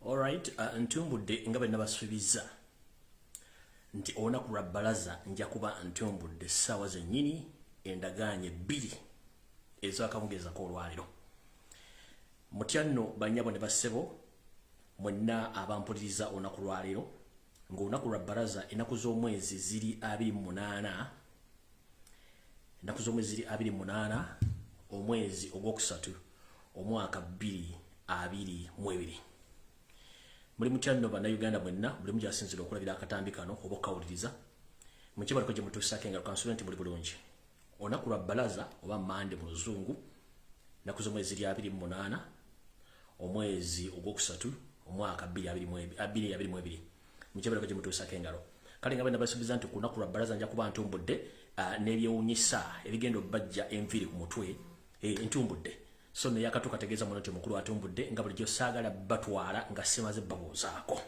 Alright, ntumbudde nga bwe nabasuubiza nti olunaku lwa bbalaza nja kuba ntumbudde ssaawa zennyini endagaanye 2 ez'akamugeezako olwaleero. Mutya nno bannyabo ne bassebo mwenna abampuliriza olunaku lwaleero ng'olunaku lwa bbalaza ennaku z'omwezi ziri 28 ennaku z'omwezi ziri 28 omwezi ogwokusatu omwaka 2022. Muri mutya nno bannayuganda mwenna buli mugi asinzira okulabira akatambi kano oba okawuliriza muki baliko gye mutuusako engalo kansulenti buli bulungi. Olunaku lwa bbalaza oba mande mu luzungu ennaku z'omwezi ziri 28 omwezi ogwokusatu omwaka 2022 muki baliko gye mutuusako engalo. Kale nga bwe nabasuubiza nti ku lunaku lwa bbalaza nja kuba ntumbudde n'ebyewuunyisa ebigenda obbajja enviiri ku mutwe ntumbudde. So ne yakatu kategeeza muno nti mukulu atumbudde nga bulijjo saagala batwala nga simaze babuuzaako.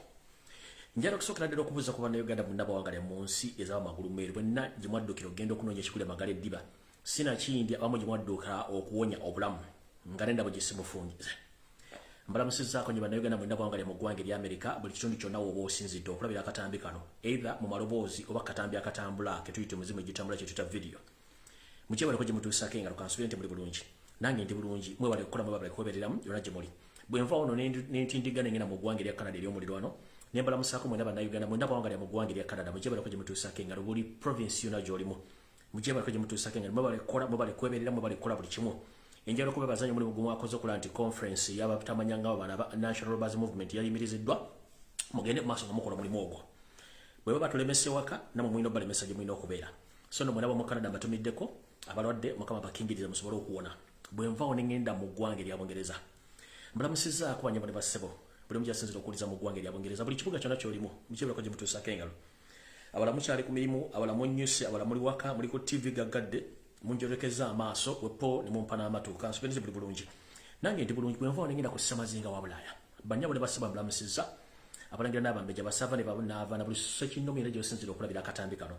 Njala okusookera ddala okubuuza ku bannayuganda bonna bawangalya mu nsi ez'amagulu meeru bwenna gye mwaddukira ogenda okunoonya ekikuli amagala eddiba sinakindi abamu gye mwadduka okuwonya obulamu nga nendabo gye simufungize. Mbalamusizaako nyo bannayuganda mwenna bawangalya mu ggwanga erya Amerika buli kitundu kyonna wooba osinzidde okulabira akatambi kano either mu maloboozi oba katambi akatambula ke tuyita omuzimu egitambula kye tuyita video. Mukyebaliko gye mutuusaako engalo kansuubire nti muli bulungi. Nange ndi bulungi mwebale kukola mwebale kwebereramu yonna gye muli. Bwe nva ono n'entindigana engenda mu ggwanga erya Canada ery'omulirwano ne mbalamusaako mwenna bannayuganda mwenna bawangalya mu ggwanga erya Canada mukyebaliko gye mutuusaako engalo buli province yonna gy'olimu. Mukyebaliko gye mutuusaako engalo mwebale kukola mwebale kweberera mwebale kukola buli kimu. Enjala okubebaza nnyo mulimu gumu akoze okola nti conference y'abatamanyanga bana ba National Robbers Movement yayimiriziddwa mugende mu maaso nga mukola mulimu ogwo. Bwe baba tulemese waka namwe mulina obalemesa gye mulina okubeera. So no mwenna mu Canada mbatumiddeko abalwadde mukama bakingiriza musobole okuwona. Bwe nvaawo ne ngenda mu ggwanga erya Bungereza. Mbalamusizaako banyabo ne bassebo buli mugi asinzira okuwuliza mu ggwanga erya Bungereza buli kibuga kyonna ky'olimu mukibeerako gye mutuusaako engalo. Abalamu kyali ku mirimu abalamu nnyusi abalamu muli waka muli ku TV gaggadde munjolekeza amaaso wepo ne mumpa n'amatu kansuubirize buli bulungi. Nange ndi bulungi bwe nvaawo ne ngenda ku ssemazinga wa Bulaaya. Bannyabo ne bassebo mbalamusiza abalangira n'abambejja basaava ne babunaava na buli ssekinnomu era gy'osinzira okulabira akatambi kano.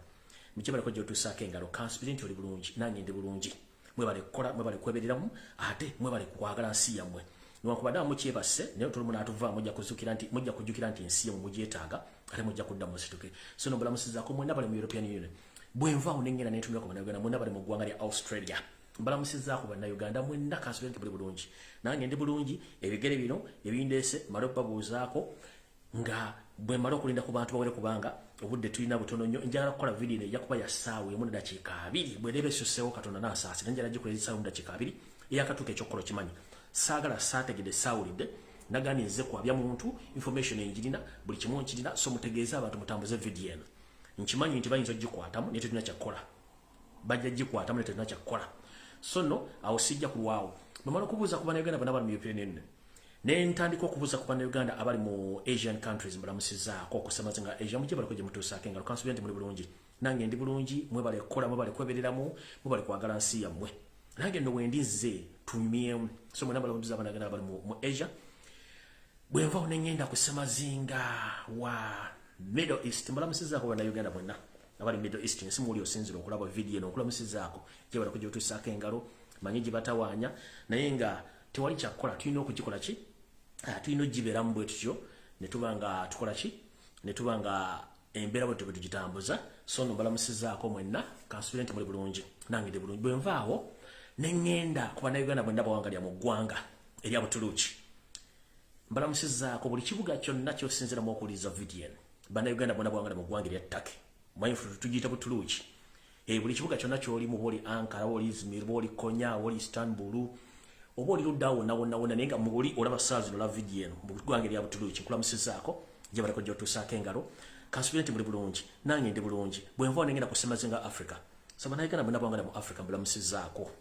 Mukibeerako gye otuusaako engalo kansuubire nti oli bulungi nange ndi bulungi. Mwebale kukola mwebale kwebereramu ate mwebale kwagala nsi yammwe. Newankubadde mukyebase naye tuli munaatuvaamu mujja kujjukira nti ensi yammwe mugyetaaga ate mujja kudda musituke. So mbalamusizaako mwenna bali mu European Union. Bwe nvaawo ne ngenda ne ntumira ku bannayuganda mwenna bali mu ggwanga lya Australia. Mbalamusizaako bannayuganda mwenna kansuubire nti buli bulungi. Nange ndi bulungi ebigere bino ebindeese mala okubabuuzaako nga bwe mala okulinda ku bantu bawere kubanga obudde tulina butono nnyo njagala kukola vidiyo ejja kuba ya ssaawa emu n'eddakiika 2 bwe neeba esuseewo Katonda n'asaasira njagala gikolera essaawa emu n'eddakiika 2 eyakatuuka ekyokukola okimanyi saagala saategedde saawulidde nagani nze kwabya muntu information enjirina buli kimu nkirina so mutegeeze abantu mutambuze vidiyo eno nkimanyi nti bayinza ogikwatamu naye tetulina kyakkola bajja gikwatamu naye tetulina kyakkola so no awo sijja kulwawo bwemala okubuuza ku bannayuganda bonna bali mu European Union ne ntandika okubuuza ku bannayuganda abali mu Asian countries mbalamusizaako okusemazinga Asia mujye baliko gye mutuusaako engalo kansuubire nti muli bulungi. Nange ndi bulungi mwebale kukola mwebale kwebereramu mwebale kwagala nsi yammwe. Nange nno wendi nze tumyemu so mwenna balamutuuza bannayuganda bali mu Asia bwe nvaawo ne ngenda ku ssemazinga wa Middle East mbalamusizaako bannayuganda bonna abali Middle East nsi muuli osinzira okulaba vidiyo eno okulamusizaako gye balako gye otuusaako engalo manyi gye batawaanya naye nga tewali kyakkola tulina okugikola ki tulina ogibeeramu bwe tutyo ne tuba nga tukola ki ne tuba nga embeera bwe tube tugitambuza. So no mbalamusizaako mwenna kansuubire nti muli bulungi nange ndi bulungi. Bwe nvaawo ne ngenda ku bannayuganda bwenna bawangalya mu ggwanga erya Butuluki mbalamusizaako buli kibuga kyonna ky'osinziramu okuwuliriza vidiyo eno bannayuganda bonna bawangalya mu ggwanga erya Turkey mwayifu tugiyita Butuluki. Buli kibuga kyonna ky'olimu oba oli Ankara oba oli Izmir oba oli Konya oba oli Istanbul oba oli luddawo wonna naye nga muli olaba saa zino la vidiyo eno mu ggwanga erya Butuluki nkulamusizaako gye baliko gye otuusaako engalo kansuubire nti muli bulungi nange ndi bulungi. Bwe nvaawo ne ngenda ku ssemazinga Africa so bannayuganda bonna bawangalya mu Africa mbalamusizaako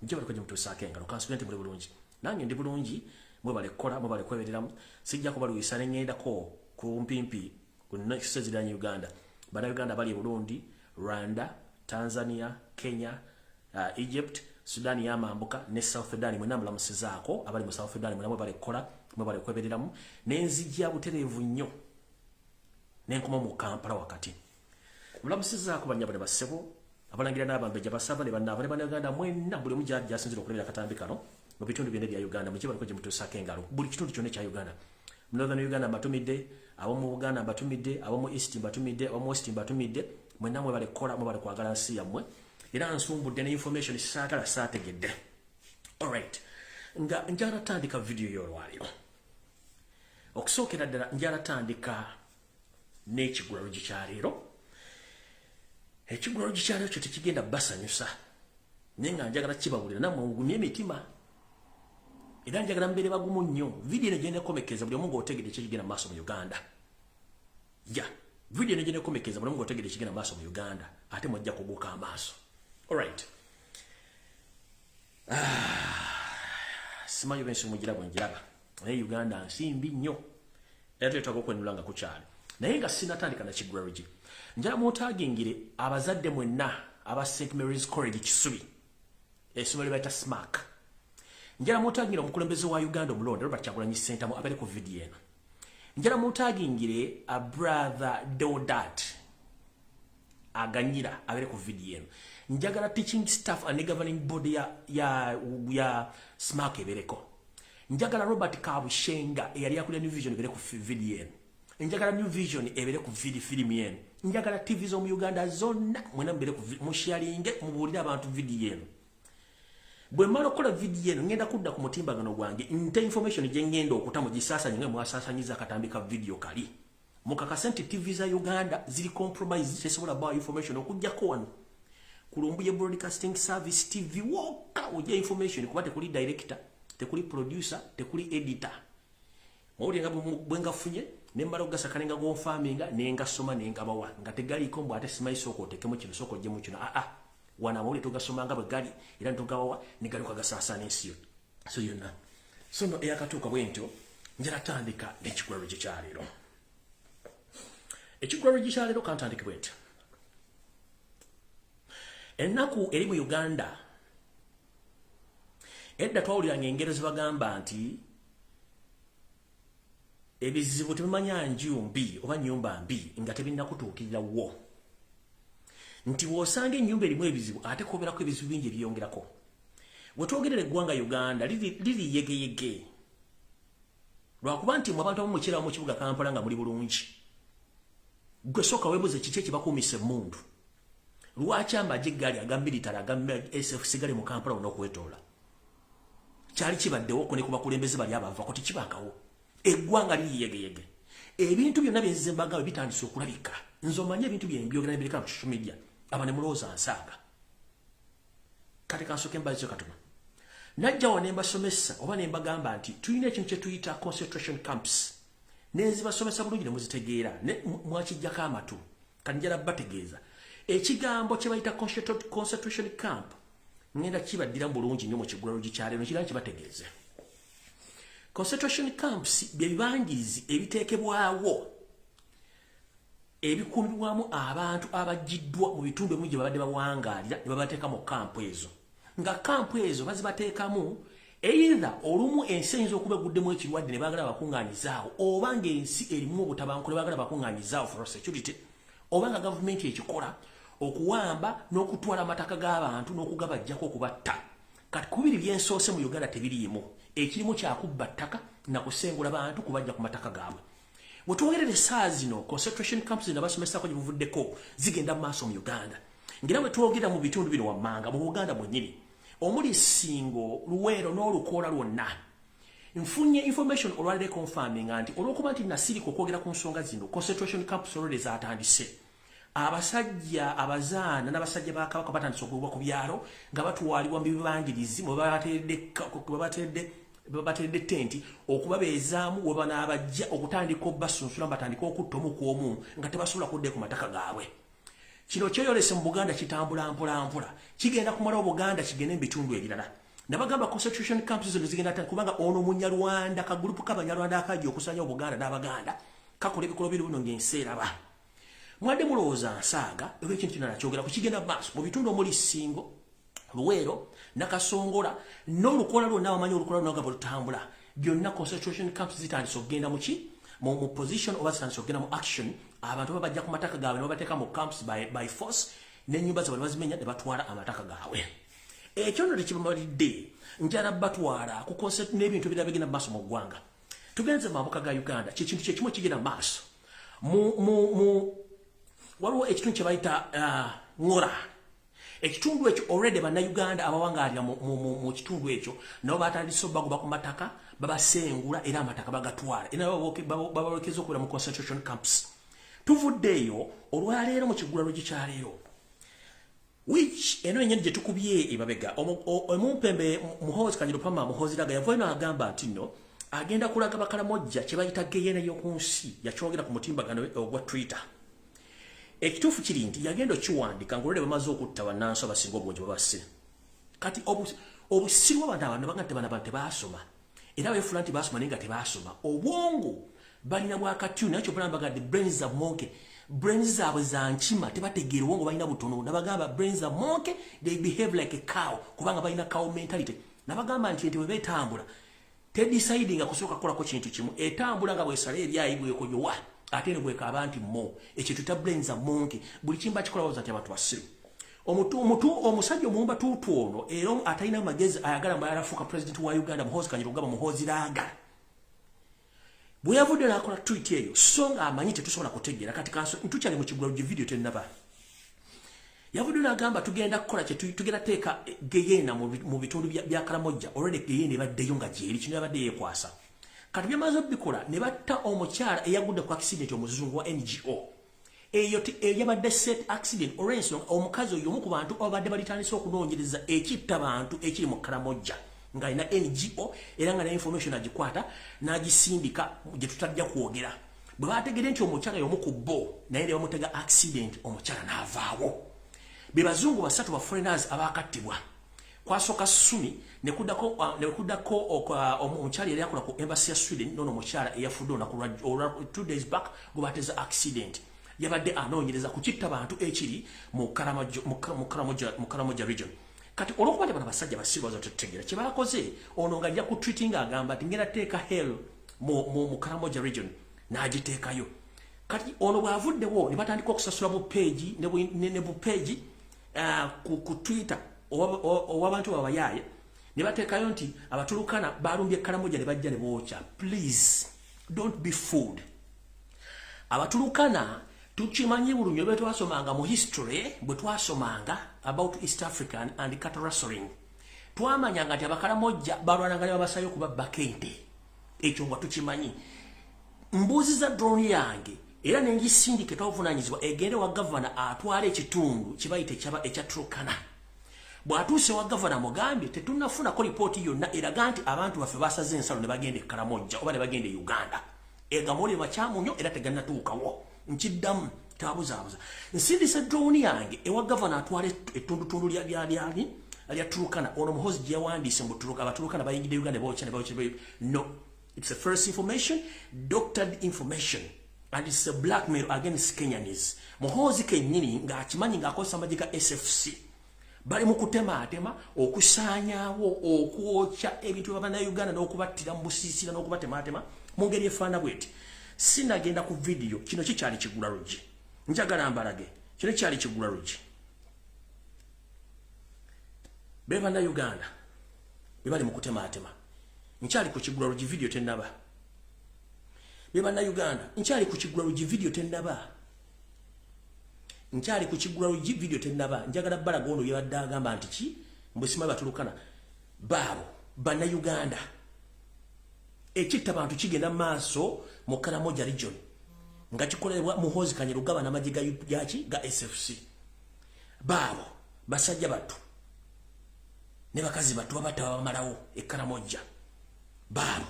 gye baliko gye mutuusaako engalo kansuubire nti muli bulungi nange ndi bulungi mwebale kukola mwebale kwebereramu sijja kubaluisa ne ngendako ku mpimpi ku nsi eziriraanye Uganda bannayuganda bali e Burundi Rwanda Tanzania Kenya Egypt Sudani y'amambuka ne South Sudan mwenna mbalamusizaako abali mu South Sudan mwenna mwebale kukola mwebale kwebereramu n'enzijja butereevu nnyo n'enkoma mu Kampala wakati. Mbalamusizaako bannyabo ne bassebo abalangira n'abambejja basaava ne bannaaba ne bannayuganda mwenna buli omu gy'asinzira okulabira akatambi kano mu bitundu byonna bya Uganda mukye baliko gye mutuusaako engalo buli kitundu kyonna ekya Uganda Northern Uganda batumidde, abamu Uganda batumidde, abamu East batumidde, abamu West batumidde, mwenna mwe bale kola mwe bale kwagala nsi yammwe. Era nsumbudde ne information saagala saategedde. Alright. Nga njala tandika video y'olwaliro. Okusookera ddala njala tandika n'ekigulalo kyaleero. Ekigulalo kyaleero kyo tekigenda basanyusa. Naye nga njagala kibawulira nammwe mugumye emitima. Era njagala mbeere bagumu nnyo. Video eno genda komekeza buli omu ng'otegedde ekigenda mu maaso mu Uganda. Video eno genda komekeza buli omu ng'otegedde ekigenda mu maaso mu Uganda. Ate mwajja kubuuka amaaso. Alright. Simanyi bensi mugiraba njiraba. Naye Uganda nsimbi nnyo. Era twetaaga okwenula nga kukyali. Naye nga sinatandika na kigulalo gye. Njala mwotagingire abazadde mwenna aba St. Mary's College Kisubi. Essomero bayita SMAC. Njala mwotagingire omukulembeze wa Uganda omulonde Robert Kyagulanyi Ssentamu abere ku video eno. Njala mwotagingire a brother Dodat aganyira abere ku video eno. Njagala teaching staff and governing body ya SMAC ebereko. Njagala Robert Kabushenga eyali akulira New Vision ebere ku video eno. Njagala New Vision ebere ku film eno. Njagala TV zo mu Uganda zonna mwena mbere ku musharinge mubuulira abantu video eno. Bwe mmala okukola video eno ngenda kudda ku mutimbagano gwange nte information gye ngenda okutamu gisaasanya nga mwasaasanyiza akatambika video kali. Mukakasenti TV za Uganda ziri compromise tesobola bawa information okujjako wano. Ku Lumbuye Broadcasting Service TV woka ojja information kuba tekuli director, tekuli producer, tekuli editor. Mawuli nga bwenga funye nemmala okugasa kalenga go farminga nenga soma nenga bawa nga tegaliko mbu ate simaiso okotekemu kino soko jemu kino wana mawuli tugasoma nga bwe gali era ntugawa ne galuka gasaasana ensi so yonna so no eyakatuuka bwentyo njala tandika n'ekigulalo gye kyaleero. Ekigulalo gye kyaleero kantandike bwentyo. Ennaku eri mu Uganda edda twawuliranga engero zibagamba nti ebizibu tebimanya nju mbi oba nnyumba mbi nga tebinnakutuukirira wo. Nti wosanga ennyumba erimu ebizibu ate kubeerako ebizibu bingi ebyeyongerako. Bwe twogerera eggwanga Uganda liri yegeyege. Lwakuba nti mu abantu abamu mukyerawo mu kibuga Kampala nga muli bulungi. Gwe sooka weebuze kiki ekibakuumisa emmundu. Lwaki amagye gali aga military aga SFC gali mu Kampala onokwetoola. Kyali kibaddewo ko ne ku bakulembeze bali abavaako tekibangawo. Eggwanga liri yegeyege. Ebintu byonna byenzembaga bitandise okulabika. Nze omanye ebintu byembyogera nebireka mu social media abane mulowooza nsaaga. Kati kansooke mbazizyo katono. Najjawo ne mbasomesa oba ne mbagamba nti tulina ekintu kye tuyita concentration camps. Nenzibasomesa bulungi ne muzitegeera ne mwakijjako amatu. Kati njala bategeeza. Ekigambo kye bayita concentration camp ngenda kibaddira bulungi nnyo mu kigulalo gikyaleero kirala kibategeeze. Concentration camps bye bibangirizi ebiteekebwawo ebikuumibwamu abantu abaggiddwa mu bitundu ebimu gye babadde bawangaalira ne babateeka mu kampu ezo. Nga kampu ezo bazibateekamu either olumu ensi eyinza okuba eguddemu ekirwadde ne baagala bakuŋŋaanyizaawo oba ng'ensi erimu obutabanguko ne baagala bakuŋŋaanyizaawo for security oba nga gavumenti ekikola okuwamba n'okutwala amataka g'abantu n'okugabajjako okubatta. Kati kubiri byensoose mu Uganda tebiriimu. Ekirimu kyakubba ttaka na kusengula bantu kubajja ku mataka gaabwe. Bwe twogerera essaawa zino concentration camps zino basomesako gye buvuddeko zigenda mu maaso mu Uganda. Ngera bwe twogera mu bitundu bino wammanga mu Buganda mwennyini omuli Ssingo, Luweero n'Olukoola lwonna. Nfunye information olwalire confirming nti olw'okuba nti nasirika okwogera ku nsonga zino concentration camps olwalire zaatandise. Abasajja abazaana n'abasajja ba Kabaka batandise okugwa ku byalo nga batwalibwa mu bibangirizi mwe babatedde tenti okubabeezaamu we banaabajja okutandika obbasunsula batandika okutta omu ku omu nga tebasobola kudda ku mataka gaabwe. Kino kyeyolese mu Buganda kitambula mpola kigenda kumala Obuganda kigende mu bitundu ebirala. Nabagamba concentration camps zino zigenda kubanga ono Munyarwanda kagulupu k'Abanyarwanda akajja okusanya Obuganda n'Abaganda kakola ebikolo bino ng'ensi eraba. Mwadde mulowooza nsaaga ekintu kino nakyogera ku kigenda maaso mu bitundu omuli Ssingo, Luweero, Nakasongola n'Olukoola lwonna abamanyi Olukoola lwonna nga bwe lutambula byonna concentration camps zitandise okugenda mu ki mu position oba zitandise okugenda mu action abantu babajja ku mataka gaabwe ne babateeka mu camps by force n'ennyumba zaabwe ne bazimenya ne batwala amataka gaabwe. Ekyo nno tekibamalidde njala batwala ku concept n'ebintu ebirala bigenda mu maaso mu ggwanga. tugenze mabuka ga Uganda kintu kyekimu kigenda maaso mu waliwo ekitundu kye bayita ngora ekitundu ekyo already bana Uganda abawangalira mu kitundu ekyo nabo batandise bagoba ku mataka babasengula era amataka bagatwala era babalekeza okubera mu concentration camps tuvuddeeyo olwaleero mu kigulalo gikyaleero which eno yennyini gye tukubye emabega omumpembe muhozi kanyiro pama muhozi laga yavayo n'agamba nti nno agenda kulaga bakalamojja kye bayita geyena y'oku nsi yakyogera ku mutimbagano ogwa Twitter ekituufu kiri nti yagenda okiwandika ng'olwedde bamaze okutta bannansi abasinga obungi babasse kati obusirwa abantu bagante bana tebaasoma era beefula nti baasoma naye nga tebaasoma obwongo balina bwakatyu naye kyopala mbagadde brains za monkey brains zaabwe za nkima tebategeera obwongo balina butono nabagamba brains za monkey they behave like a cow kubanga balina cow mentality nabagamba nti bwe beetambula tedecidinga kusooka kukolako kintu kimu etambula nga bwesala ebyayi bwekoyowa ate ne bwekaba nti mo ekintu ta brains za monkey buli kimba kikola nti abantu basiru omusajja omuwumba tuutu ono era atalina magezi ayagala mbu alafuuka president wa Uganda muhozi kanyiro gaba muhozi laaga bwe yavudde n'akola tweet eyo so nga amanyi tetusobola kutegeera kati kanso ntukyali mu kigulalo gye video tennaba yavudde n'agamba tugenda kukola tugenda teeka geyena mu bitundu bya Karamojja already geyena ebaddeyo nga gyeri kino yabadde yeekwasa kati byamaze okubikola ne batta omukyala eyagudde ku accident omuzungu wa NGO eyo yabadde set accident olw'ensonga omukazi oyo omu ku bantu abadde balitandise okunoonyereza ekitta bantu ekiri mu Karamojja nga ina NGO era nga na information agikwata n'agisindika gye tutajja kwogera bwe bategedde nti omukyala y'omu ku bo naye ne bamutega accident omukyala n'avaawo be bazungu basatu ba foreigners abaakattibwa kwasooka Sumi ne kuddako omukyala yali akola ku embassy ya Sweden nono omukyala eyafudde olunaku 2 days back gwe bateza accident yabadde anoonyereza ku kitta bantu ekiri mu Karamojja region kati olwokuba bano basajja basirwa za tutegeera kye bakoze ono nga ajja ku tweeting agamba ati ngenda teeka hell mu Karamojja region n'agiteekayo kati ono bw'avuddewo ne batandika okusasula bu page ne bu page ku Twitter ow'abantu babayaaye ne bateekayo nti abatulukana balumbye Karamojja ne bajja ne bookya please don't be fooled abatulukana tukimanyi bulungi bwe twasomanga mu history bwe twasomanga about East African and cattle rustling twamanyanga nti abakaramojja balwananga ne babasayo kuba bakente ekyo nga tukimanyi mbuzi za drone yange era nengisindike twavunaanyizibwa egende wa gavana atwala ekitundu kibayita ekya Turkana bw'atuuse wa gavana mugambye tetunnafunako lipooti yonna eraga nti abantu baffe basaze ensalo ne bagenda e Karamojja oba ne bagenda e Uganda egamoli bakyamunyo era tegannatuukawo nkiddamu tabuzaabuza nsindise drone yange ewa gavana atwala ettundutundu lya Turkana ono muhozi gye yawandiise mu abatulukana bayingidde Uganda bookya no it's a first information doctored information and it's a blackmail against Kenyans muhozi kennyini ng'akimanyi ng'akozesa amagye ga SFC bali mu kutemaatema okusaanyaawo okwokya ebintu by'Abannayuganda n'okubattira mu busiisira n'okubatemaatema mu ngeri efaana bweti sinagenda ku video kino kikyali kigulalugi njagala mbalage kino kikyali kigulalugi be Bannayuganda be bali mu kutemaatema nkyali ku kigulalugi video tennaba be Bannayuganda nkyali ku kigulalugi video tennaba nkyali ku kigulalugi video tennaba njagala balaga ono yabadde agamba nti ki mbwesimaye batulukana baabo Bannayuganda ekitta bantu kigenda maaso mu Karamojja region nga kikolebwa muhozi kanyero gaba n'amagye ga SFC baabo basajja batu ne bakazi batu babata bamalawo e Karamojja baabo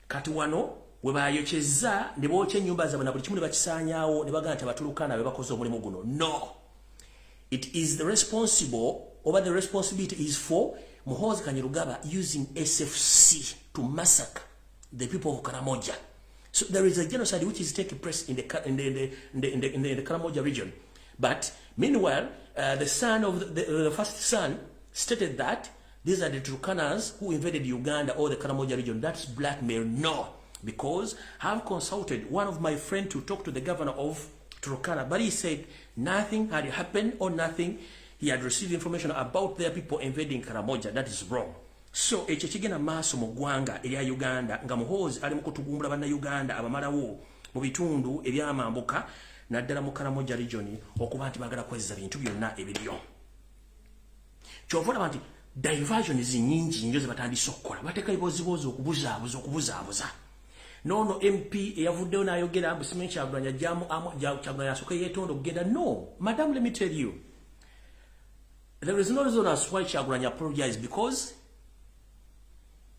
kati wano we bayokyezza ne bookya ennyumba zaabwe na buli kimu ne bakisaanyaawo ne bagamba nti abatulukana be bakoze omulimu guno no it is the responsibility is for Muhozi Kanyarugaba using SFC to massacre the people of Karamojja. So there is a genocide which is taking place in the Karamojja region. But meanwhile, the son of the first son stated that these are the Turkanas who invaded Uganda or the Karamojja region. That's blackmail. No, because I've consulted one of my friends to talk to the governor of Turkana, but he said nothing had happened or nothing. He had received information about their people invading Karamojja. That is wrong. So ekyo kigenda maaso mu ggwanga erya Uganda nga muhoozi ali mu kutugumbula bannayuganda abamalawo mu bitundu ebyamambuka naddala mu Karamoja region okuba nti baagala kwezza bintu byonna ebiriyo. Kyova olaba nti diversion nyingi nnyo ze batandise okukola bateeka ebiboozibozi okubuzaabuza. Nono MP eyavuddeyo n'ayogera mbu simanyi Kyagulanyi Kyagulanyi asooka yeetonda okugenda. No, madam, let me tell you, there is no reason as why Kyagulanyi apologized, because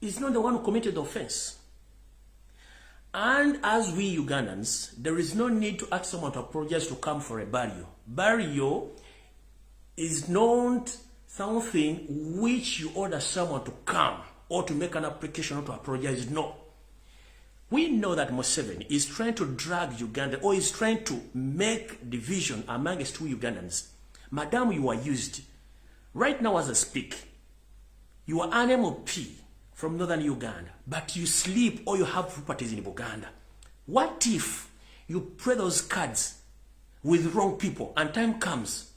he's not the one who committed the offense. And as we Ugandans, there is no need to ask someone to apologize to come for a burial. Burial is not something which you order someone to come or to make an application or to apologize. No. We know that Museveni is trying to drag Uganda, or is trying to make division amongst two Ugandans. Madam, you are used. Right now as I speak, you are an MP from northern Uganda, but you sleep or you have properties in Uganda. What if you play those cards with wrong people and time comes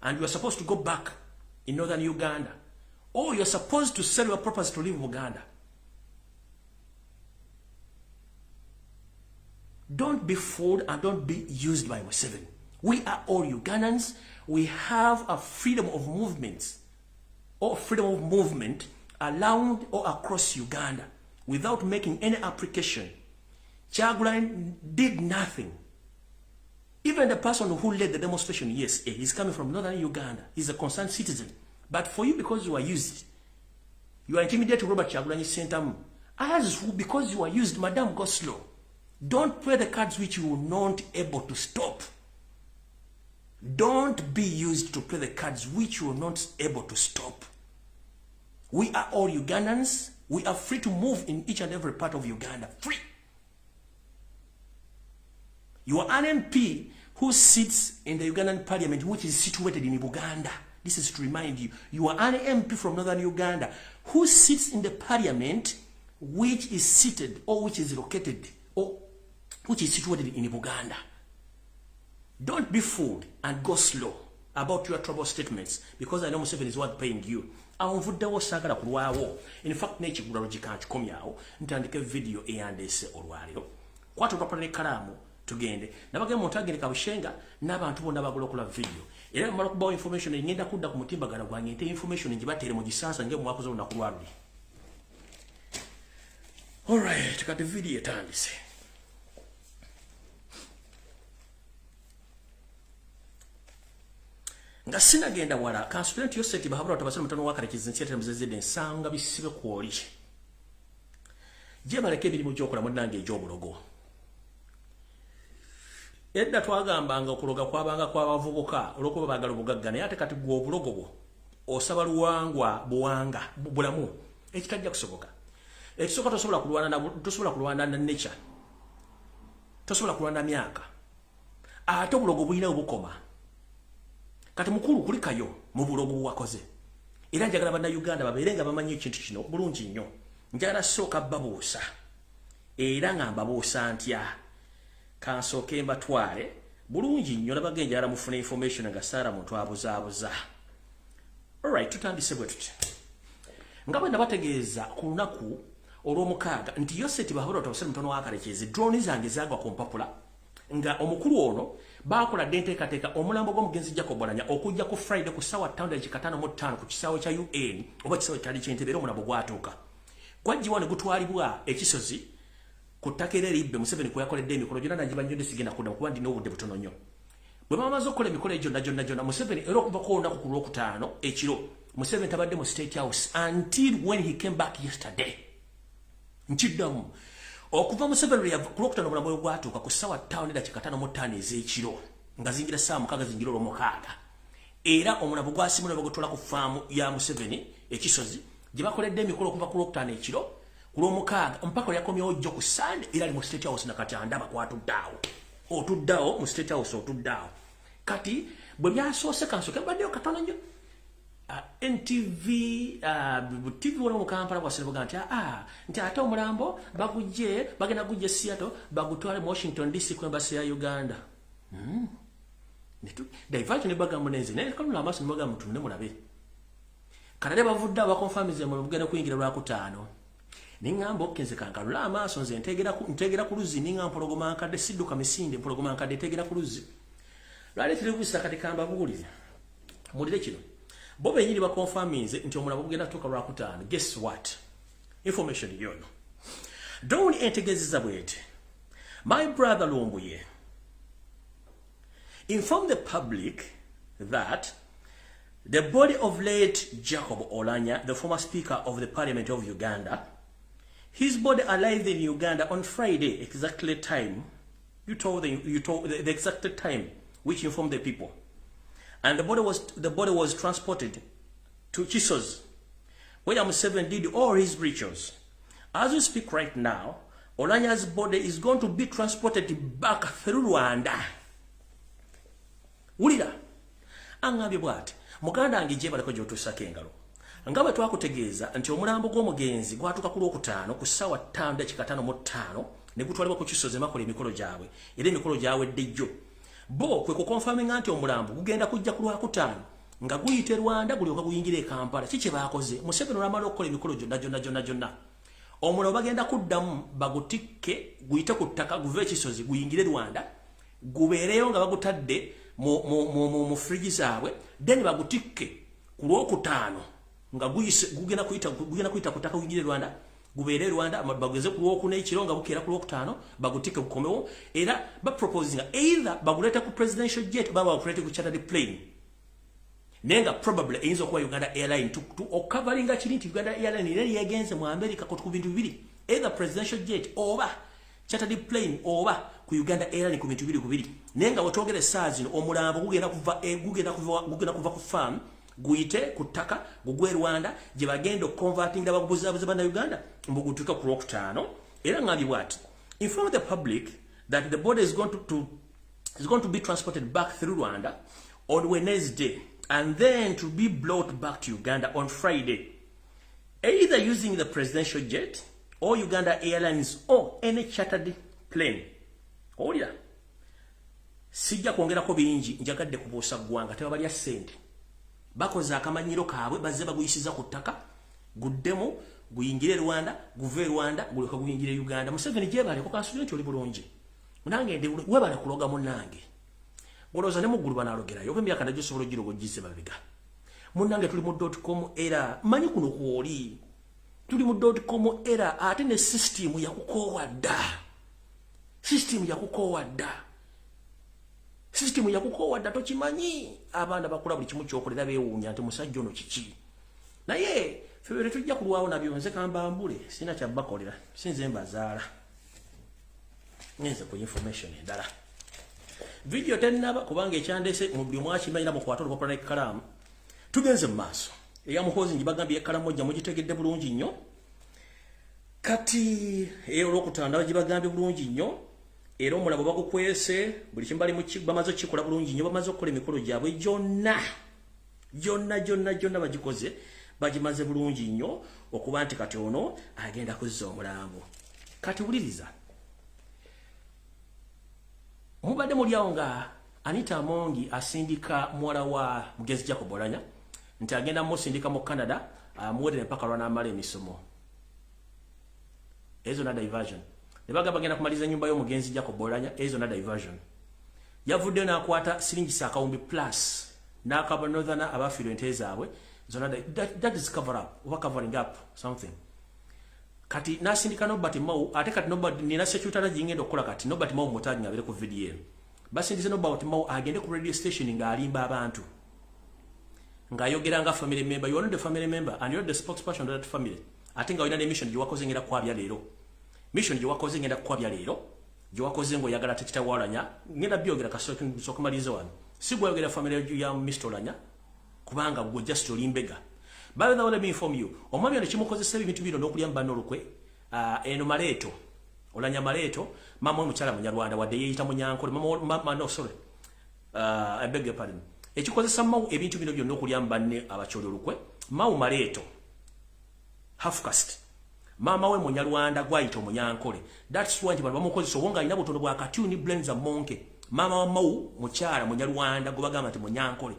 and you are supposed to go back in northern Uganda, or you're supposed to sell your properties to leave Uganda? Don't be fooled and don't be used by Museveni. We are all Ugandans. We have a freedom of movement around or across Uganda without making any application. Kyagulanyi did nothing. Even the person who led the demonstration, yes, he's coming from northern Uganda. He's a concerned citizen. But for you, because you are used, you are intimidated to Robert Kyagulanyi Sentamu. As because you are used, madam, go slow. Don't play the cards which you are not able to stop. Don't be used to play the cards which you are not able to stop. We are all Ugandans. We are free to move in each and every part of Uganda. Free. You are an MP who sits in the Ugandan parliament, which is situated in Uganda. This is to remind you. You are an MP from northern Uganda who sits in the parliament, which is seated or which is located or which is situated in Uganda. Don't be fooled and go slow about your trouble statements, because I know Museveni is worth paying you. Awonvuddewo saagala kulwawo. In fact, n'ekigulalo gikankikomyawo ntandike video eyandese olwaliro. Kwata olwapala n'ekkalaamu tugende. Nabagenda mu ntagende kabushenga n'abantu bonna bagula okola video. Era mmala okubawo information engenda kudda ku mutimbagano gwange nte information ngibateere mu gisansa nge mwakoze olunaku lwaluli. Alright, kati video etandise. Nga sinagenda wala constituent yoseti bahabula tabasana mutano wakarekiza nsiete muzezede nsanga bisibe kwoli. Je baleke biri mu gyokola munnange egyobulogo. Edda twagambanga okuloga kwabanga kwabavubuka olwokuba baagala obugagga naye ate kati gwe obulogo bwo osaba luwangwa buwanga bulamu ekitajja kusoboka. Ekisoboka tosobola kulwana na nature. Tosobola kulwana myaka. Ate obulogo bulina obukoma. Kati mukulu kulikayo mu bulogo wakoze. Era njagala bannayuganda babeerenga bamanyi ekintu kino bulungi nnyo. Njagala sooka babuusa. Era nga mbabuusa ntya. Kansooke mbatwale bulungi nnyo nabage njagala mufuna information nga Sara muntu abuzaabuza. Alright, tutandise bwe tuti. Nga bwe nabategeeza ku lunaku olw'omukaaga nti Yoseti bahabula otabasana mutono wakarekezi drone zange zaagwa ku mpapula nga omukulu ono bakola denteekateeka omulambo gw'omugenzi Jacob Oulanyah okujja ku Friday ku ssaawa 5:55 ku kisaawe kya UN oba kisaawe kyali ky'Entebbe era omulambo gwatuuka. Gwajjiwa ne gutwalibwa ekisozi ku ttaka era eribbe Museveni kwe yakoledde emikolo gyonna nagiba nnyo sigenda kudda kuba ndina obudde butono nnyo. Bwe bamaze okukola emikolo egyo gyonna Museveni era okuva ku olunaku ku Lwokutaano ekiro Museveni tabadde mu State House until when he came back yesterday. Nkiddamu okuva Museveni ku Lwokutaano omulambo gwe gwatuuka ku ssaawa 5:55 ez'ekiro nga zingira ssaawa 6 zingira olw'omukaaga. Era omulambo gwasimula bagutwala ku faamu ya Museveni ekisozi gye bakoledde emikolo okuva ku Lwokutaano ekiro ku Lwomukaaga mpaka yakomyewo jjo ku Sunday era ali mu State House nakati andaba kwatuddaawo. Otuddawo mu State House otuddawo. Kati bwe byasoose kansooke mbaddeyo katono nnyo. NTV TV wala mu Kampala kwa Silver Ganti nti ate omulambo bagujje bagenda gujje Seattle bagutwale mu Washington DC ku embassy ya Uganda. Nitu diversion baga munenze ne kanu la maso mbaga mutu ne mulabe. Kanade bavudde abakonfamize mu bugenda kuyingira lwakutaano. Ningamba okkenze kankalula amaaso nze ntegera ku luzzi ninga mpologoma nkadde sidduka misinde mpologoma nkadde tegera ku luzzi. Lwali televisa kati kamba buulire. Mulire kino. Bo benyini bakonfamize nti omulabo bugenda tuka lwakutaano. Guess what? Information yono. Don't entegezeza bwete. My brother Lumbuye informed the public that the body of late Jacob Olanya, the former Speaker of the Parliament of Uganda, his body arrived in Uganda on Friday, exactly time. You told the exact time, which informed the people, and the body was transported to Chisos, where Museveni did all his rituals. As we speak right now, Olanya's body is going to be transported back through Rwanda. Ulira angambye bwati muganda angije baleko jotusaka engalo ngabe twakutegeeza nti omulambo gw'omugenzi gwatuka ku lwokutaano ku ssaawa 5:55 ne gutwalibwa ku Kisoze makola emikolo gyabwe era emikolo gyabwe ddejjo bo kwe kukonfaminga nti omulambo gugenda kujja ku lwakutaano nga guyite Rwanda gulyoka guyingire Kampala kiki baakoze Museveni olwamala okukola emikolo gyonna omulambo bagenda kuddamu bagutikke guyite ku ttaka guve Kisoze guyingire Rwanda gubeereyo nga bagutadde mu friji zaabwe then bagutikke ku lwokutaano nga gugenda kuyita kutaka guyingire Rwanda gubeere Rwanda bageze ku lwokuna ekiro nga bukeera ku lwokutaano bagutikke bukomewo era baproposing either baguleta ku presidential jet baba bakulete ku chartered plane nenga probably eyinza okuba Uganda Airline to okabalinga kiri nti Uganda Airline yali yagenze mu America ku bintu bibiri either presidential jet oba chartered plane oba ku Uganda Airline ku bintu bibiri nenga watogere saazi omulambo gugenda kuva ku farm guyite ku ttaka gugwe Rwanda gye bagenda converting ababuzabuza bana Uganda mbugutuka ku lwokutaano era ngambye bwati inform the public that the body is going to be transported back through Rwanda on Wednesday and then to be brought back to Uganda on Friday, either using the presidential jet or Uganda Airlines or any chartered plane. Olira sijja kwongerako bingi njagadde kubuusa ggwanga tebabalya ssente bakoze akamanyiro kaabwe bazze baguyisiza ku ttaka guddemu guyingire Rwanda guve Rwanda guleka guyingire Uganda. Museveni gyebale ko kansuli nti oli bulungi munange ndi webale kuloga munange goloza ne muggulu banalogerayo oba emyaka najjo sobola ogirogo gizze babiga munange tuli mu .com era manyi kuno kwoli tuli mu .com era ate ne system yakukoowadda tokimanyi abaana bakula buli kimu kyokolera beewuunya nti musajja ono kiki naye febe tujja kulwawo nabyo nze kambambule sina kyabakolera sinze mbazaala ngenze ku information endala video tennaba kubanga ekyandese mu buli mwakimanyira mu kwatolo popula n'ekkalamu tugenze mu maaso eya muhozi njibagambye ekkalamu ojja mugitegedde bulungi nnyo kati olwokutanda bagibagambye bulungi nnyo era omulabo bagukwese buli kimbali mu bamaze okikola bulungi nnyo bamaze okukola emikolo gyabwe gyonna bagikoze bagimaze bulungi nnyo okuba nti kati ono agenda kuzza omulambo kati wuliriza mubadde mulyawo nga Anita Amongi asindika muwala wa Mugenzi Jacob Olanya nti agenda musindika mu Canada amuwere mpaka lwanaamala emisomo ezo na diversion nebaga bagenda kumaliza nyumba y'omugenzi Jacob Olanya ezo na diversion yavudde n'akwata siringi sakawumbi plus n'akaba northern abafiirwa ente zaabwe zona that is cover up or covering up something kati nasindika Nobert Mau ate kati Nobert nina secretary jingendo okukola kati Nobert Mau mutaji ngabere ku video basindize Nobert Mau agende ku radio station nga alimba abantu ngayogera nga family member, you are not the family member and you are the spokesperson of that family. Ate nga oyina ne mission gye wakoze ngenda kwabya leero. Mission gye wakoze ngenda kwabya leero. Gye wakoze ngo yagala tekita walanya ngenda byogera kasokumaliza wano. Sigwa yogera family ya Mr. Olanya kubanga go just olimbega. By the way, let me inform you. Omwami ono kimukozesa ebintu bino n'okulyamba n'olukwe eno maleeto. Olanya maleeto mama omukyala munyarwanda wadde yeeyita munyankole mama no sorry. I beg your pardon. Ekikozesa Mau ebintu bino byonna okulyamba ne abakyoli olukwe. Mau maleeto. Half caste. Mama we munyarwanda gwayita munyankole. That's why bano bamukozesa obonga alina butono bwa katuni blends a monkey. Mama wa Mau mukyala munyarwanda gobagamba nti munyankole.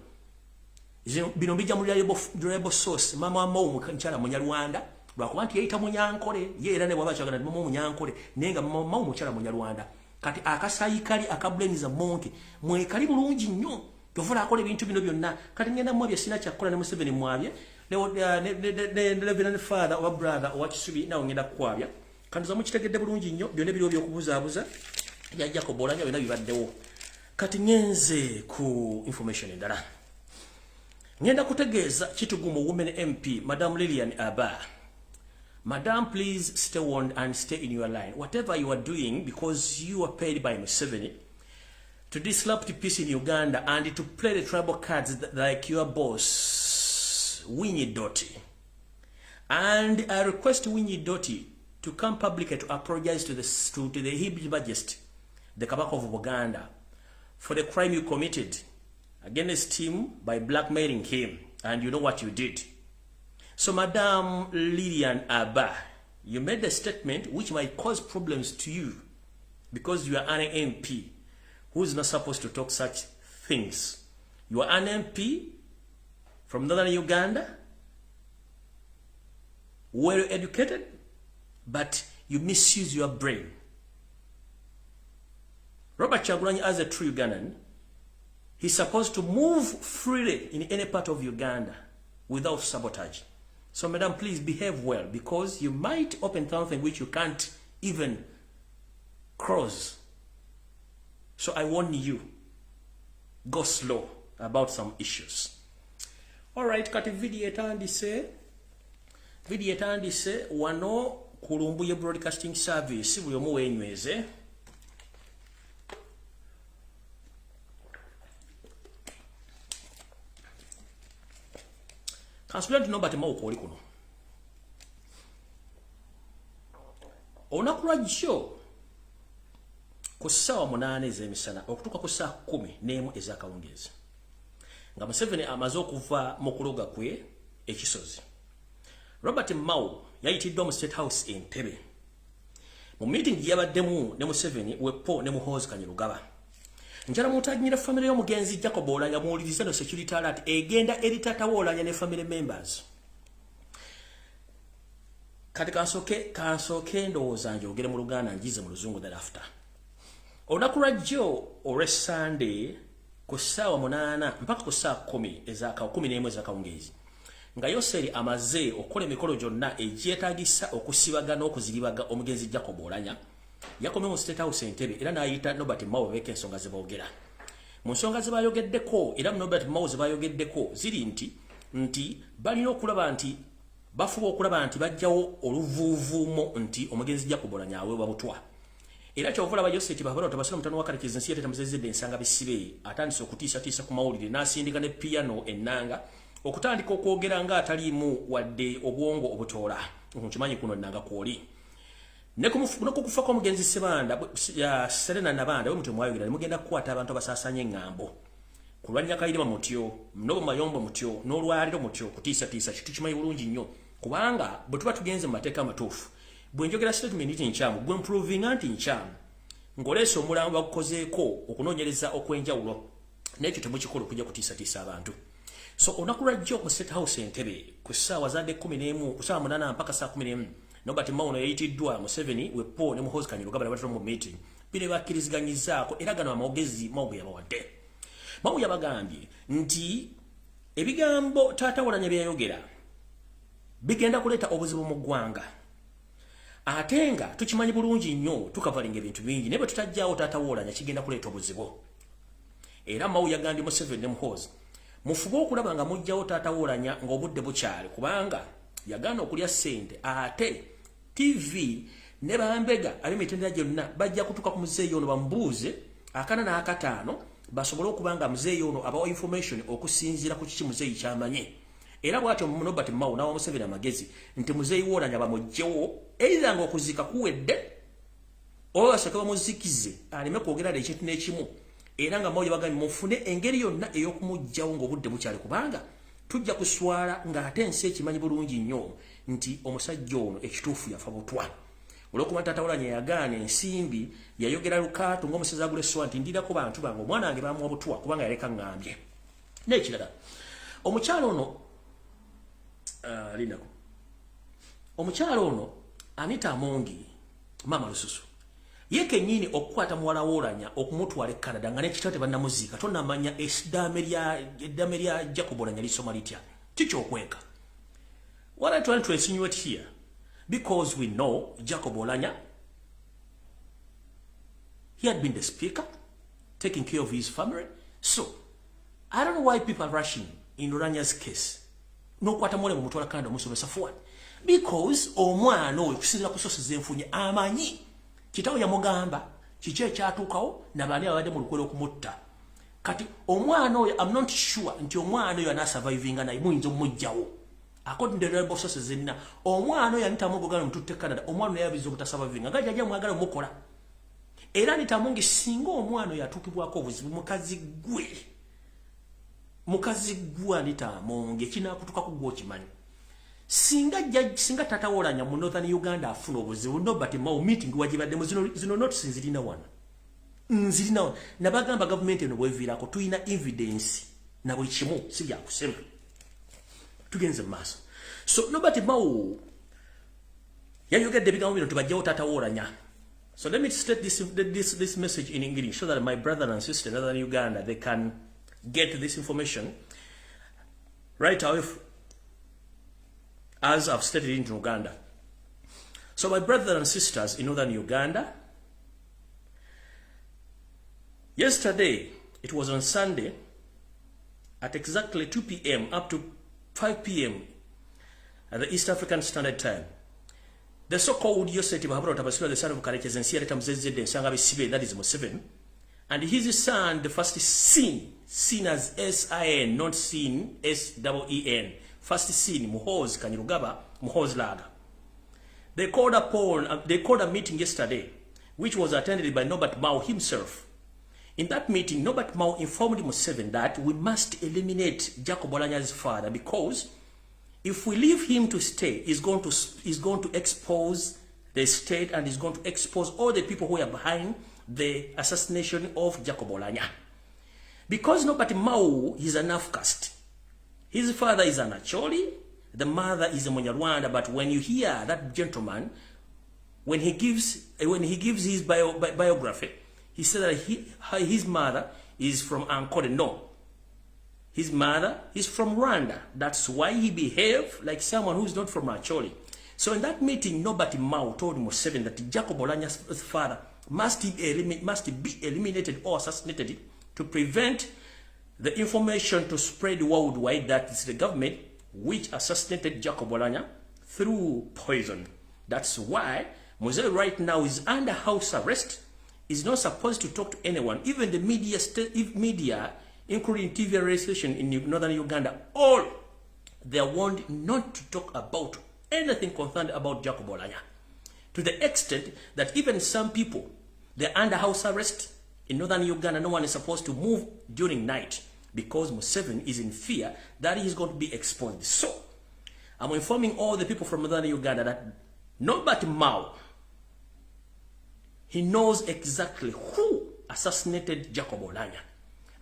Bino mbijja mu reliable source mama Mo mchala Munyarwanda lwakuba nti yayita Munyankole ye era ne bwaba kyagala mama Munyankole nenga mama Mo mchala Munyarwanda kati akasayikali akablemiza monke mwekali bulungi nnyo tofuna akole bintu bino byonna kati ngenda mwabye sina kyakola ne Museveni mwabye ne Reverend Father or brother or Kisubi na ngenda kwabya kanduza mukitegedde bulungi nnyo byonna biri by'okubuzaabuza yajja ko bolanya byonna bibaddewo kati ngenze ku information endala ngenda kutegeeza kitugumu women MP Madam Lilian Aba. Madam, please stay on and stay in your line. Whatever you are doing, because you are paid by Museveni to disrupt peace in Uganda and to play the tribal cards like your boss, Winnie Doty. And I request Winnie Doty to come publicly to apologize to the His Majesty, the Kabaka of Uganda, for the crime you committed against him by blackmailing him. And you know what you did. So, Madam Lilian Aba, you made a statement which might cause problems to you because you are an MP who is not supposed to talk such things. You are an MP from northern Uganda, well educated, but you misuse your brain. Robert Kyagulanyi, as a true Ugandan, he's supposed to move freely in any part of Uganda without sabotage. So, madam, please behave well because you might open something which you can't even cross. So, I warn you, go slow about some issues. Alright, kati video etandise wano ku Lumbuye Broadcasting Service buli omu wenyweze. Kansulia dino bati mauko oli kuno. Onakula jjo ku ssaawa 8 ez'emisana okutuuka ku ssaawa 11 ez'akawungeezi. Nga Museveni amaze okuva mu kuloga kwe ekisozi. Robert Mao yayitiddwa mu State House Entebbe. Mu meeting yabaddemu ne Museveni wepo ne Muhoozi Kanyarugaba. Njala mutanyira family y'omugenzi Jacob Olanya muwuliriza no security alert egenda eritatawo Olanya ne family members. Kati kansoke ndowooza njogere mu Luganda njize mu Luzungu thereafter. Olunaku lwa jjo olwe Sunday ku ssaawa 8 mpaka ku ssaawa 11 ez'akawungeezi. Nga Yoseri amaze okukola emikolo gyonna egyetaagisa okusibagana okuziribaga omugenzi Jacob Olanya. Yakomye mu State House Entebbe era n'ayita Robert Mao beke ensonga ze boogera. Mu nsonga ze bayogeddeko era Robert Mao ze bayogeddeko ziri nti balina okulaba nti bafuba okulaba nti bajjawo oluvuuvuumo nti omugenzi Jacob Olanya aweebwa butwa. Era kyovula ba Joseph Babalo tabasula mutano wa kalekizi nsi yateta muzezedde ensanga bisibe atandise okutiisa ku mawulire n'asindika ne piano ennanga okutandika okwogera nga ataliimu wadde obwongo obutoola. Nkimanyi kuno ennanga kwoli. Nekukufa kwa mugenzi Sebanda ya Serena Nabanda we mtu mwayogera ne mugenda kukwata abantu abasaasanye ng'ambo. Kulwanya kayirima mutyo, mnobo mayombo mutyo, n'olwaliro mutyo kutiisa kitu kimanyi bulungi nnyo. Kubanga bwe tuba tugenze mu mateeka amatuufu. Bwe njogera statement nti nkyamu, bwe improving anti nkyamu. Ng'oleesa omulambo bagukozeeko okunoonyereza okwenjawulo. N'ekyo temukikola okujja kutiisa abantu. So olunaku lwa jjo mu State House Entebbe ku ssaawa za 11 ku ssaawa 8 mpaka ssaawa 11 Robert Mao yayitiddwa Museveni wepo ne Muhoozi Kanyarugaba batatu mu meeting. Bine bakkiriziganyizaako era gano amawogezi Mao yabawadde. Mao yabagambye nti ebigambo taata Olanya byayogera bigenda kuleeta obuzibu mu ggwanga. Ate nga tukimanyi bulungi nnyo tukavalinga ebintu bingi naye bwe tutajjaawo taata Olanya kigenda kuleeta obuzibu. Era Mao yagambye Museveni ne Muhoozi mufube okulaba nga mujjawo taata Olanya ng'obudde bukyali kubanga yagana okulya ssente ate TV ne bambega ali mitendera gyonna bajja kutuka ku muzeeyi ono bambuuze akana n'akataano basobole okubanga muzeeyi ono abawa information okusinziira ku kiki muzeeyi kyamanye. Era bw'atyo Robert Mao n'awa Museveni amagezi nti muzeeyi Olanya bamugjewo either ng'okuzika kuwedde oba basooke bamuzikize aleme kwogera ekintu n'ekimu. Era nga Mao yabagambye mufune engeri yonna ey'okumuggyawo ng'obudde bukyali kubanga tujja kuswala ng'ate ensi ekimanyi bulungi nnyo nti omusajja ono ekituufu yafa butwa. Olw'okuba taata Olanya yagaana ensimbi yayogera lukaatu ng'omusezi agula essowa nti ndirako bantu bange omwana wange bamuwa butwa kubanga yaleka ngambye. N'ekirala Omukyalo ono linako. Omukyalo ono Anita Amongi mama lususu. Yeke nyini okukwata muwala wolanya okumutwala Canada nga nekitate bannamuziika tonnamanya eddame lya Jacob Olanya lisoma litya. Kicho okweka. What I'm trying to insinuate here, because we know Jacob Olanya, he had been the speaker, taking care of his family. So, I don't know why people are rushing in Olanya's case. No kwata mwale mutwala Canada musomesa forward. Because omwana oyo kusinzira ku sources zenfunye amanyi kitawo yamugamba kiki ekyatuukawo nabani abadde mu lukwero okumutta. Kati omwana oyo I'm not sure nti omwana oyo anasurvivinga naye muyinza omujjawo. According to the reliable sources zenna omwana oyo Anita Amongi ogala mututte Canada omwana oyo yabiza obutasurvivinga nga jjajja mwagala mukola. Era Anita Amongi singa omwana oyo atuukibwako obuzibu mukazi gwe Anita Amongi ekinaakutuukako gwe okimanyi. Singa tata Olanya mu Northern Uganda afuna obuzibu nobody mau meeting wajibaddemu zino notice nzirina wana. Nabagamba government eno bweviirako tuyina evidence na buli kimu si bya kusema. Tugenze maaso. So nobody mau yayogedde ebigambo bino tubajjawo tata Olanya. So let me state this message in English so that my brother and sister in Northern Uganda, they can get this information right away as I've stated in Uganda. So my brothers and sisters in Northern Uganda, yesterday, it was on Sunday, at exactly 2 p.m. up to 5 p.m. at the East African Standard Time, the so-called Yakwatibwa, the son of Karekezensia, that is Museveni, and his son, the first seen as S-I-N, not seen S-E-E-N, first seen, Muhoz Kanyirugaba, Muhoz Laga. They called a meeting yesterday, which was attended by Norbert Mao himself. In that meeting, Norbert Mao informed Museveni that we must eliminate Jacob Olanya's father because if we leave him to stay, he's going to expose the state and he's going to expose all the people who are behind the assassination of Jacob Olanya. Because Norbert Mao is an Afcast. His father is an Acholi, the mother is a Munyarwanda, but when you hear that gentleman, when he gives his biography, he said that his mother is from Ankole. No. His mother is from Rwanda. That's why he behaved like someone who is not from Acholi. So in that meeting, Norbert Mao told Museveni that Jacob Olanya's father must be eliminated or assassinated to prevent the information to spread worldwide that it's the government which assassinated Jacob Olanya through poison. That's why Museveni right now is under house arrest. Is not supposed to talk to anyone. Even the media, including TV radio station in Northern Uganda, all they are warned not to talk about anything concerned about Jacob Olanya. To the extent that even some people, they're under house arrest in Northern Uganda. No one is supposed to move during night because Museveni is in fear that he is going to be exposed. So, I'm informing all the people from Northern Uganda that Norbert Mao, he knows exactly who assassinated Jacob Olanya.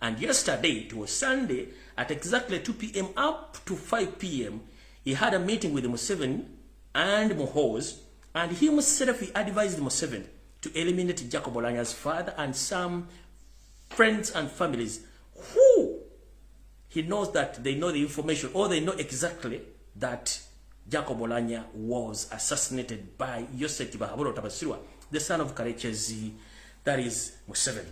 And yesterday, it was Sunday, at exactly 2 p.m. up to 5 p.m., he had a meeting with Museveni and Muhoz, and he himself advised Museveni to eliminate Jacob Olanya's father and some friends and families who he knows that they know the information or they know exactly that Jacob Olanya was assassinated by Yakwatibwa, the son of Karekezi, that is Museveni.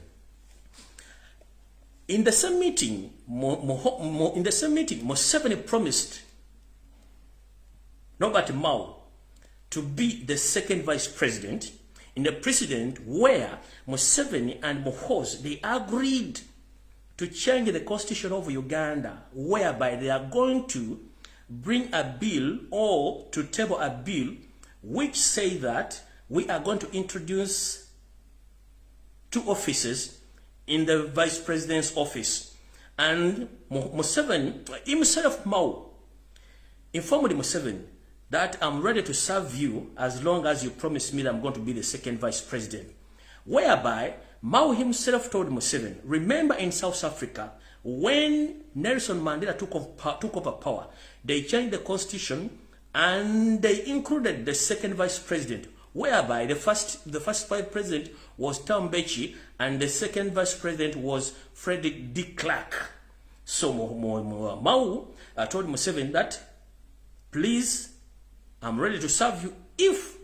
In the same meeting, Museveni promised Norbert Mao to be the second vice president in the precedent where Museveni and Muhoz, they agreed to change the constitution of Uganda, whereby they are going to bring a bill or to table a bill which say that we are going to introduce 2 offices in the vice president's office. And Museveni, himself Mao, informed Museveni that I'm ready to serve you as long as you promise me that I'm going to be the second vice president. Whereby Mao himself told Museveni, remember in South Africa, when Nelson Mandela took over power, they changed the constitution and they included the second vice president, whereby the first vice president was Tom Mbeki and the second vice president was Frederick D. Clark. So Mao told Museveni that, please, I'm ready to serve you if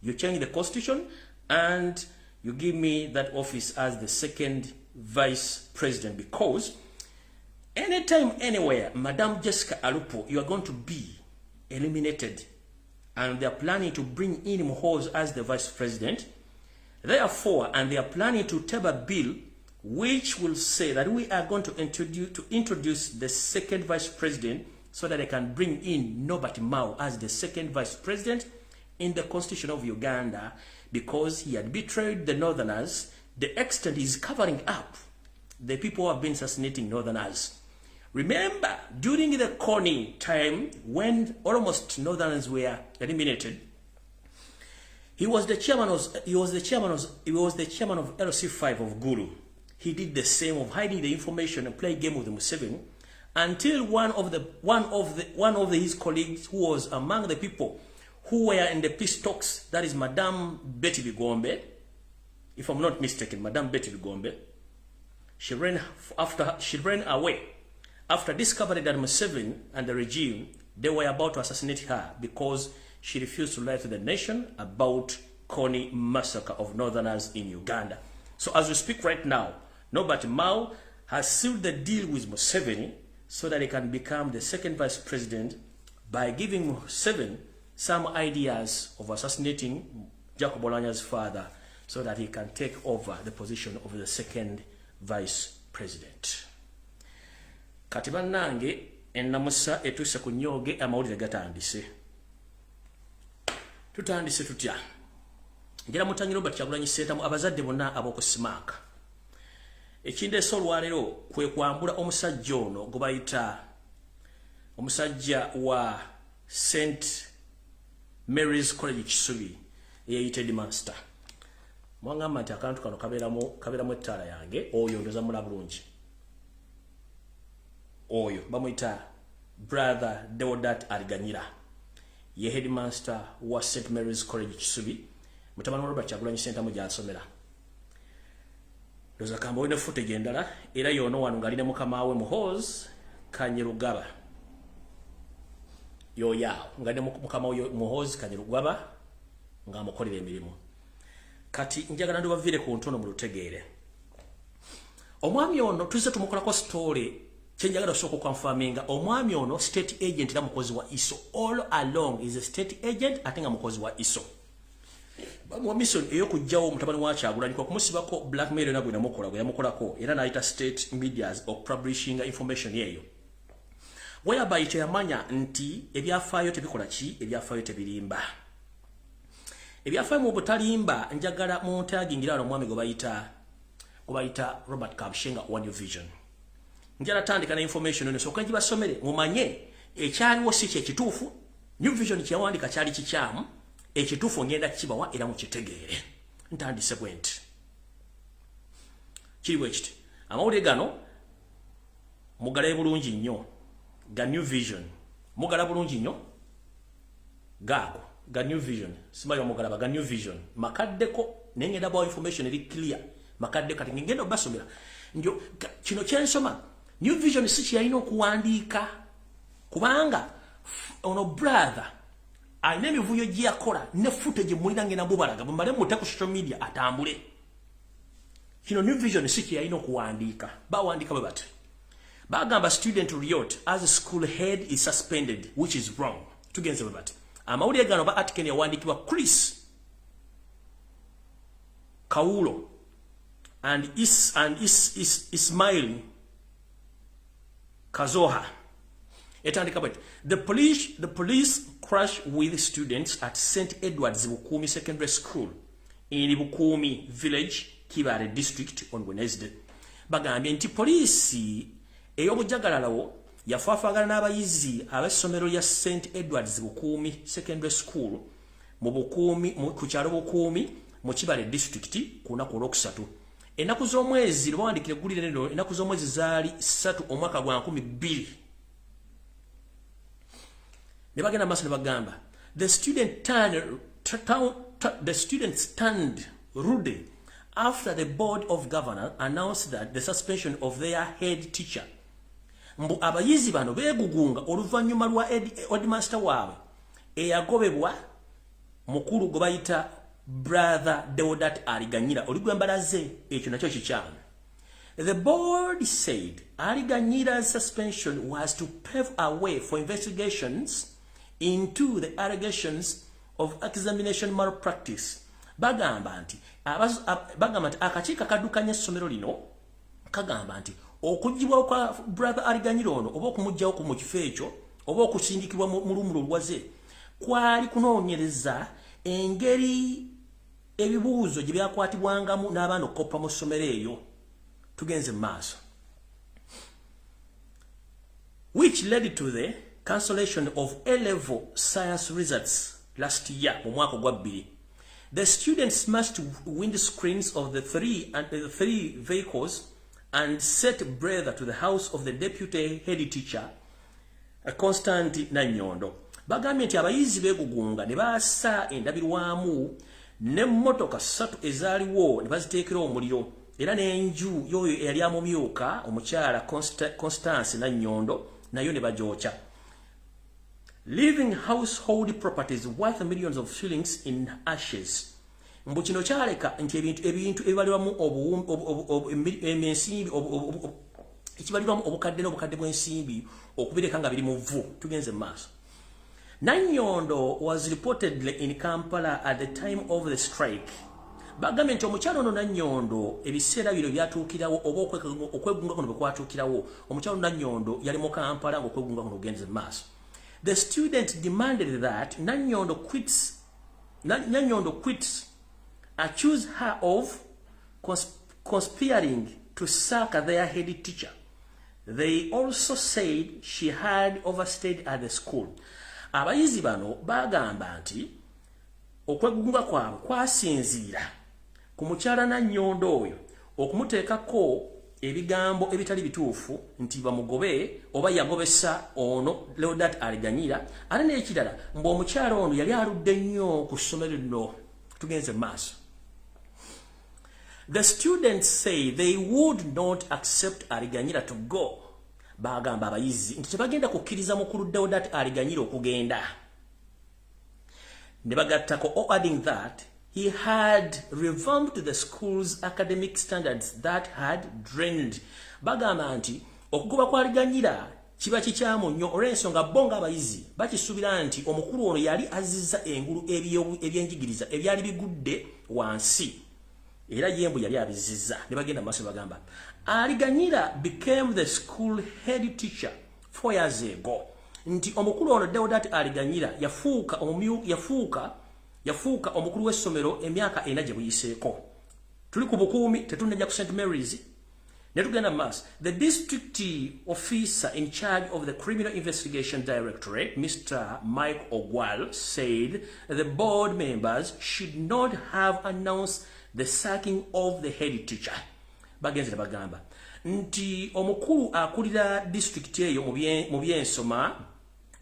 you change the constitution and you give me that office as the second vice president, because anytime, anywhere, Madam Jessica Alupo, you are going to be eliminated, and they are planning to bring in Muhoozi as the vice president. Therefore, and they are planning to table a bill which will say that we are going to introduce the second vice president so that they can bring in Norbert Mao as the second vice president in the constitution of Uganda, because he had betrayed the Northerners. The extent is covering up the people who have been assassinating Northerners. Remember, during the Kony time, when almost Northerners were eliminated, he was the chairman of LC5 of Gulu. He did the same of hiding the information and play game with the Museveni, until one of his colleagues, who was among the people who were in the peace talks, that is Madame Betty Bigombe, if I'm not mistaken, Madame Betty Bigombe, she ran away after discovering that Museveni and the regime, they were about to assassinate her because she refused to lie to the nation about Kony massacre of Northerners in Uganda. So as we speak right now, Norbert Mao has sealed the deal with Museveni so that he can become the second vice president by giving Museveni some ideas of assassinating Jacob Olanya's father so that he can take over the position of the second vice president. Katiba nange enamusa etuse ku nyoge amawulire gatandise. Tutandise tutya. Njira mutanyi Robert Kyagulanyi Ssentamu abazadde bonna ab'okusimaaka. Ekindeese olwaleero kwe kwambula omusajja ono gwe bayita omusajja wa St. Mary's College Kisubi eyayita Headmaster. Mwangamba nti akantu kano kabeeramu ettaala yange, oyo ndoza mula bulungi. Oyo bamuyita Brother Deodat Aliganyira, ye Headmaster wa St. Mary's College Kisubi, mutabani wa Robert Kyagulanyi Ssentamu gy'asomera. Ndoza kamba olina footage endala, era yono wano ng'alina mukama we Muhoozi Kanyerugaba. Yoyaawo ng'alina mukama we Muhoozi Kanyerugaba ng'amukolera emirimu. Kati njagala ndibaviire ku ntono mu lutegeere. Omwami ono tuzze tumukolako story kyenjagala osooka okwanfaminga. Omwami ono state agent era mukozi wa ISO. All along is a state agent ate nga mukozi wa ISO. Bamuwa mission ey'okugyawo mutabani wa Kyagulanyi kwa kumusibako blackmail na gwe yamukolako era n'ayita state medias of publishing information yeeyo. Whereby teyamanya nti ebyafaayo tebikola ki, ebyafaayo tebirimba. Ebyafaayo mu butalimba njagala muntagingira wano omwami gwe bayita Robert Kabushenga wa New Vision. Njala tandika na information eno soka njibasomere mumanye ekyaliwo si kye kituufu. New Vision kyawandika kyali kikyamu, ekituufu ngenda kibawa era mukitegeere. Ntandise bwenti. Kiri bwekiti. Amawulire gano mugala bulungi nnyo ga New Vision. Mugala bulungi nnyo gago ga New Vision. Simayo mugala ga New Vision. Makaddeko nengenda bawa information eri clear. Makadde kati ngenda basomera. Njo kino kyensoma. New Vision si kyalina okuwandiika kubanga ono brother alina emivuyo gye yakola ne footage mulina ngenda mubalaga bumale mutte ku social media atambule. Kino New Vision si kyalina okuwandiika. Bawandiika bwe bati. Bagamba student riot as a school head is suspended, which is wrong. Tugenze bwe bati. Amawulire gano ba article yawandiikibwa Chris Kaulo and Ismail Kazoha. The police crashed with students at St. Edward's Bukumi Secondary School in Bukumi Village, Kibale District on Wednesday. Bagambye nti police ey'obujagalalawo yafaafagana n'abayizi ab'essomero lya St. Edward's Bukumi Secondary School mu Bukumi ku kyalo Bukumi mu Kibale District ku lunaku olwokusatu. enaku z'omwezi lwandikire gulire lero enaku z'omwezi zaali 3 omwaka gwa 2012 ne bagenda maaso ne bagamba the students turned rude after the board of governors announced that the suspension of their head teacher. Mbu abayizi bano beegugunga oluvannyuma lwa headmaster waabwe eyagobebwa mukulu gwe bayita brother Deodat Aliganyira oligwembalaze ekyo nakyo kikyamu. The board said Aliganyira's suspension was to pave a way for investigations into the allegations of examination malpractice. Bagamba nti akakiiko akaddukanya essomero lino kagamba nti okugibwawo kwa brother Aliganyira ono oba okumugjawo ku mu kifo ekyo oba okusindikibwa mu lumulo olwaze kwali kunoonyereza engeri ebibuuzo gye byakwatibwangamu n'abaana okukoppa mu ssomero eyo. Tugenze mu maaso, which led to the cancellation of A-level science results last year mu mwaka gwa 2. The students smashed windscreens of the three vehicles and set brother to the house of the deputy head teacher, Constant Nanyondo. Bagambye nti abayizi beegugunga ne baasa endabirwamu n'emmotoka 3 ezaaliwo ne baziteekera omuliro era n'enju y'oyo eyali amumyuka omukyala Constance Nanyondo nayo ne bagyokya. Leaving household properties worth millions of shillings in ashes. Mbu kino kyaleka nti ebintu ebibalirwamu ensimbi ekibalirwamu obukadde bw'ensimbi okubireka nga biri mu vvu. Tugenze mu maaso. Nanyondo was reportedly in Kampala at the time of the strike. Bagambye nti omukyalo ono Nanyondo ebiseera bino byatuukirawo oba okwegunga kuno bwe kwatuukirawo omukyalo Nanyondo yali mu Kampala ng'okwegunga kuno ogenze mu maaso. The student demanded that Nanyondo quits, accuse her of conspiring to sack their head teacher. They also said she had overstayed at the school. Abayizi bano bagamba nti okwegunga kwabwe kwasinziira ku mukyala Nanyondo oyo okumuteekako ebigambo ebitali bituufu nti bamugobe oba yagobesa ono Deodat Aliganyira ate n'ekirala mbu omukyala ono yali aludde nnyo ku ssomero lino. Tugenze maaso. The students say they would not accept Aliganyira to go. Bagamba abayizi nti tebagenda kukkiriza mukulu Deodat Aliganyira okugenda. Ne bagattako adding that he had revamped the school's academic standards that had drained. Bagamba nti okugoba kwa Aliganyira kiba kikyamu nnyo olw'ensonga bo ng'abayizi bakisuubira nti omukulu ono yali azizza engulu ebyenjigiriza ebyali bigudde wansi era yembu yali abizizza. Ne bagenda maaso bagamba Aliganyira became the school head teacher 4 years ago. Nti omukulu ono Deodat Aliganyira yafuuka omukulu w'essomero emyaka 4 gye buyiseeko. Tuli ku bukuumi tetunajja ku St. Mary's. Ne tugenda maaso. The district officer in charge of the Criminal Investigation Directorate, Mr. Mike Ogwal, said the board members should not have announced the sacking of the head teacher. Bagenzi bagamba nti omukulu akulira district eyo mu byensoma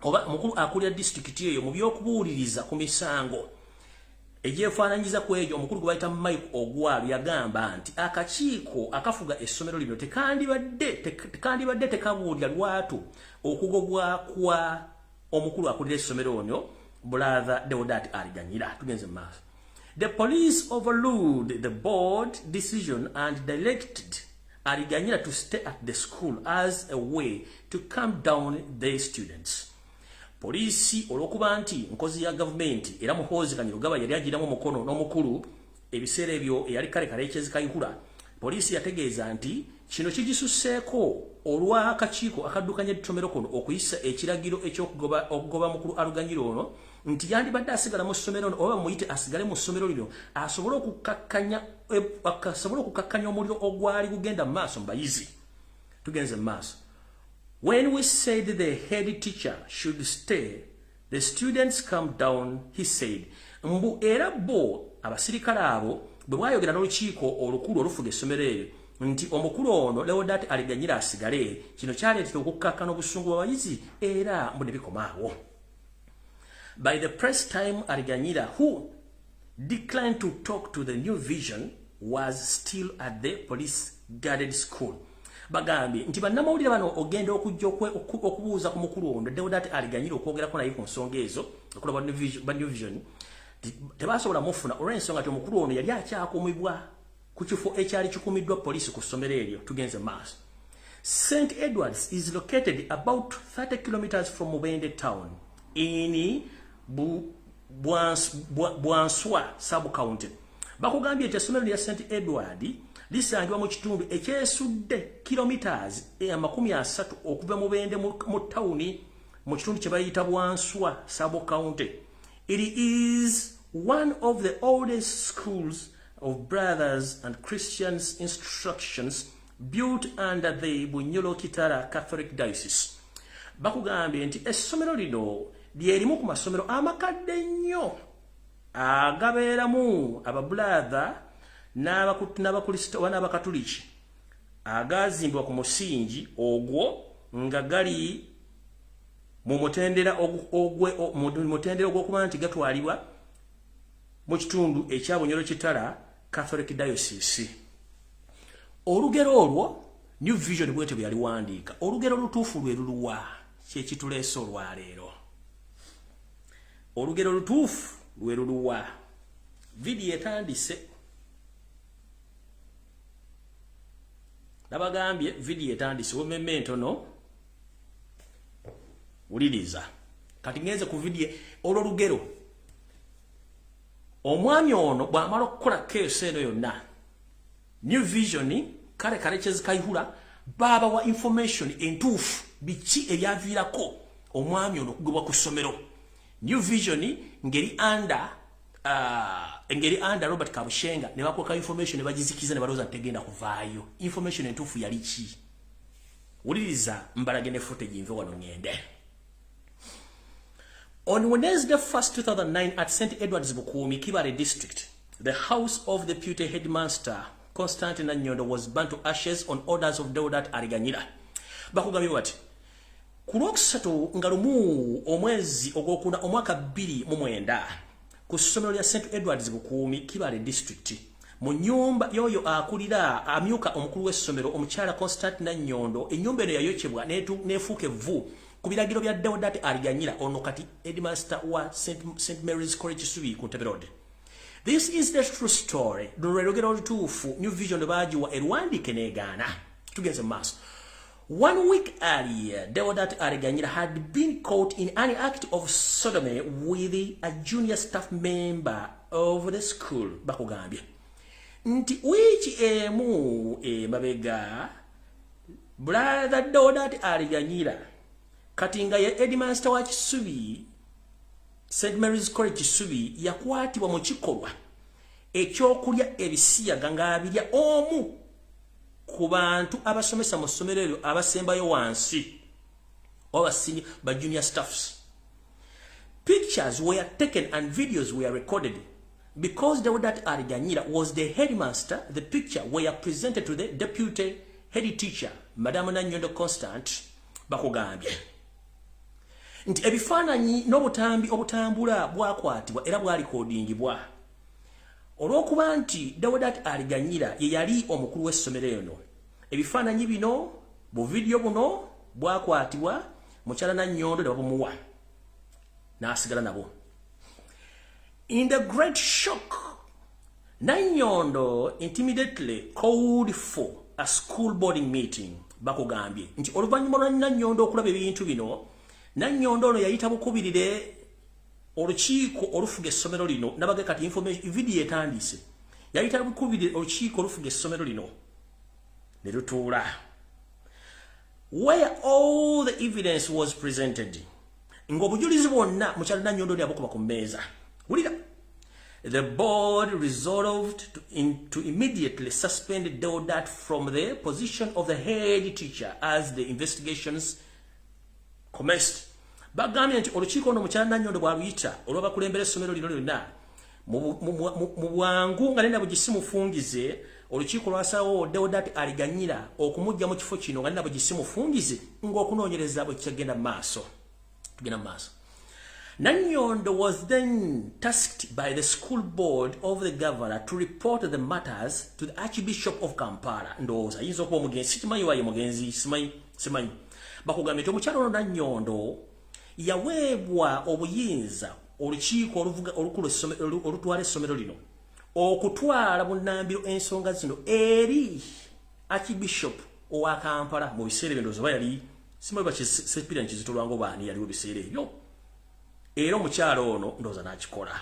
oba omukulu akulira district eyo mu by'okubuuliriza ku misango egyefaananyiza ku egyo omukulu gwe bayita Mike Ogwal yagamba nti akakiiko akafuga essomero lino tekandibadde tekabuulira lwatu okugobwa kwa omukulu akulira essomero ono brother Deodat Aliganyira. Tugenze mu maaso. The police overruled the board decision and directed Aliganyira to stay at the school as a way to calm down the students. Polisi olwokuba nti nkozi ya gavumenti era muhoziganya Lugaba yali agiramu mukono n'omukulu ebiseera ebyo eyali kale ekyezikayihula. Polisi yategeeza nti kino kigisusseeko olw'akakiiko akaddukanya ettomero kono okuyisa ekiragiro okugoba mukulu Aliganyira ono nti yandibadde asigala mu ssomero oba muyite asigale mu ssomero lino asobole okukakkanya omuliro ogwali gugenda mu maaso mu bayizi. Tugenze mu maaso. When we said the head teacher should stay, the students calmed down, he said. Mbu era bo abasirikale abo bwe bwayogera n'olukiiko olukulu olufuga essomero eryo nti omukulu ono Leodat Aliganyira asigale kino kyaleetera okukkakkana obusungu bw'abayizi era mbu ne bikomaawo. By the press time, Aliganyira, who declined to talk to the New Vision, was still at the police-guarded school. Bagambye nti bannamawulire bano ogenda okujja okubuuza ku mukulu ono Leodat Aliganyira okwogerako naye ku nsonga ezo okulaba ba New Vision tebasobola mufuna olw'ensonga nti omukulu ono yali akyakuumibwa ku kifo ekyali kikuumiddwa poliisi ku ssomero eryo tugenze maaso. St. Edwards is located about 30 kilometers from Mubende town in Bwanswa sub-county. Bakugambye nti essomero lya St. Edward lisangibwa mu kitundu ekyesudde kilometers 30 okuva Mubende mu tawuni mu kitundu kye bayita Bwanswa sub-county. It is one of the oldest schools of brothers and Christians instructions built under the Bunyolo Kitara Catholic Diocese. Bakugambye nti essomero lino lyerimu ku masomero amakadde nnyo agabeeramu ababrother n'abakristo n'abakatuliki agazimbibwa ku musingi ogwo nga gali mu mutendera ogw'okuba nti gatwalibwa mu kitundu ekya Bunyolo Kitara Catholic Diocese. Olugero olwo New Vision bwete bwe yaliwandiika. Olugero lutuufu lwe luluwa kye kituleese olwaleero. Olugero lutuufu lwe luluwa. Video etandise. Nabagambye video etandise wememme ntono wuliriza. Kati ngenze ku video olw'olugero. Omwami ono bw'amala okukola keesi eno yonna New Vision kale kyezikayihula baba wa information entuufu biki ebyaviirako omwami ono okugobwa ku ssomero. New Vision ngeri under Robert Kabushenga ne bakweka information ne bagizikiza ne balooza tegenda kuvaayo. Information entuufu yali ki? Wuliriza mbalage ne footage nve wano ngende. On Wednesday 1st 2009 at St. Edward's Bukumi, Kibale district, the house of the deputy headmaster Constantine Nyondo was burnt to ashes on orders of Leodat Aliganyira. Bakugambye bati ku Lwokusatu nga lumu omwezi ogwokuna omwaka 2009 ku ssomero lya St. Edward's Bukumi, Kibale district, mu nyumba yoyo akulira amyuka omukulu w'essomero omukyala Constantine Nyondo, ennyumba eno yayokyebwa neefuuka evvu ku biragiro bya Leodat Aliganyira ono kati headmaster wa St. Mary's College Subi ku Ntebe Road. This is the true story. Lugero lutuufu New Vision bagiwa erwandiike neegaana. Tugeze maaso. 1 week earlier, Leodat Aliganyira had been caught in an act of sodomy with a junior staff member of the school. Bakugambye nti wiki emu mabega brother Leodat Aliganyira kati nga ye headmaster wa Kisubi St. Mary's College Kisubi yakwatibwa mu kikolwa ekyokulya ebisiyaga ng'abirya omu ku bantu abasomesa mu ssomero eryo abasembayo wansi obasini ba junior staffs. Pictures were taken and videos were recorded. Because Leodat Aliganyira was the headmaster, the picture were presented to the deputy head teacher, Madame Nanyondo Constant. Bakugambye nti ebifaananyi n'obutambi obutambula bwakwatibwa era bwalikodingibwa olw'okuba nti Leodat Aliganyira ye yali omukulu w'essomero eno. Ebifaananyi bino bu video buno bwakwatibwa mukyala Nannyondo ne babumuwa n'asigala nabo. In the great shock, Nannyondo immediately called for a school boarding meeting. Bakugambye nti oluvannyuma lwa Nannyondo okulaba ebintu bino, Nannyondo ono yayita bukubirire olukiiko olufuga essomero lino nabage kati information video etandise. Yayita bukubirire olukiiko olufuga essomero lino ne lutuula where all the evidence was presented. Ng'obujulizi bwonna mukyala Nannyondo yabukuba ku mmeeza. Wulira. The board resolved to immediately suspend Leodat from the position of the head teacher as the investigations commenced. Bagambye nti olukiiko ono mukyala Nannyondo bw'aluyita olw'abakulembera essomero lino lyonna mu bwangu nga nenda bugisimu fungize olukiiko lwasawo Deodati aliganyira okumujja mu kifo kino nga nenda bugisimu fungize ng'okunoonyereza bwe kigenda maaso. Tugenda maaso. Nanyondo was then tasked by the school board of the governor to report the matters to the Archbishop of Kampala. Ndowooza yinza okuba omugenzi sikimanyi waye mugenzi simanyi bakugambye nti omukyala ono Nanyondo yaweebwa obuyinza olukiiko olukulu olutwala essomero lino okutwala bunnambiro ensonga zino eri Archbishop owa Kampala mu biseera ebyo ndowooza yali simanyi bakisepira nkizitolwanga obaani yaliwo biseera ebyo. Era omukyala ono ndowooza n'akikola.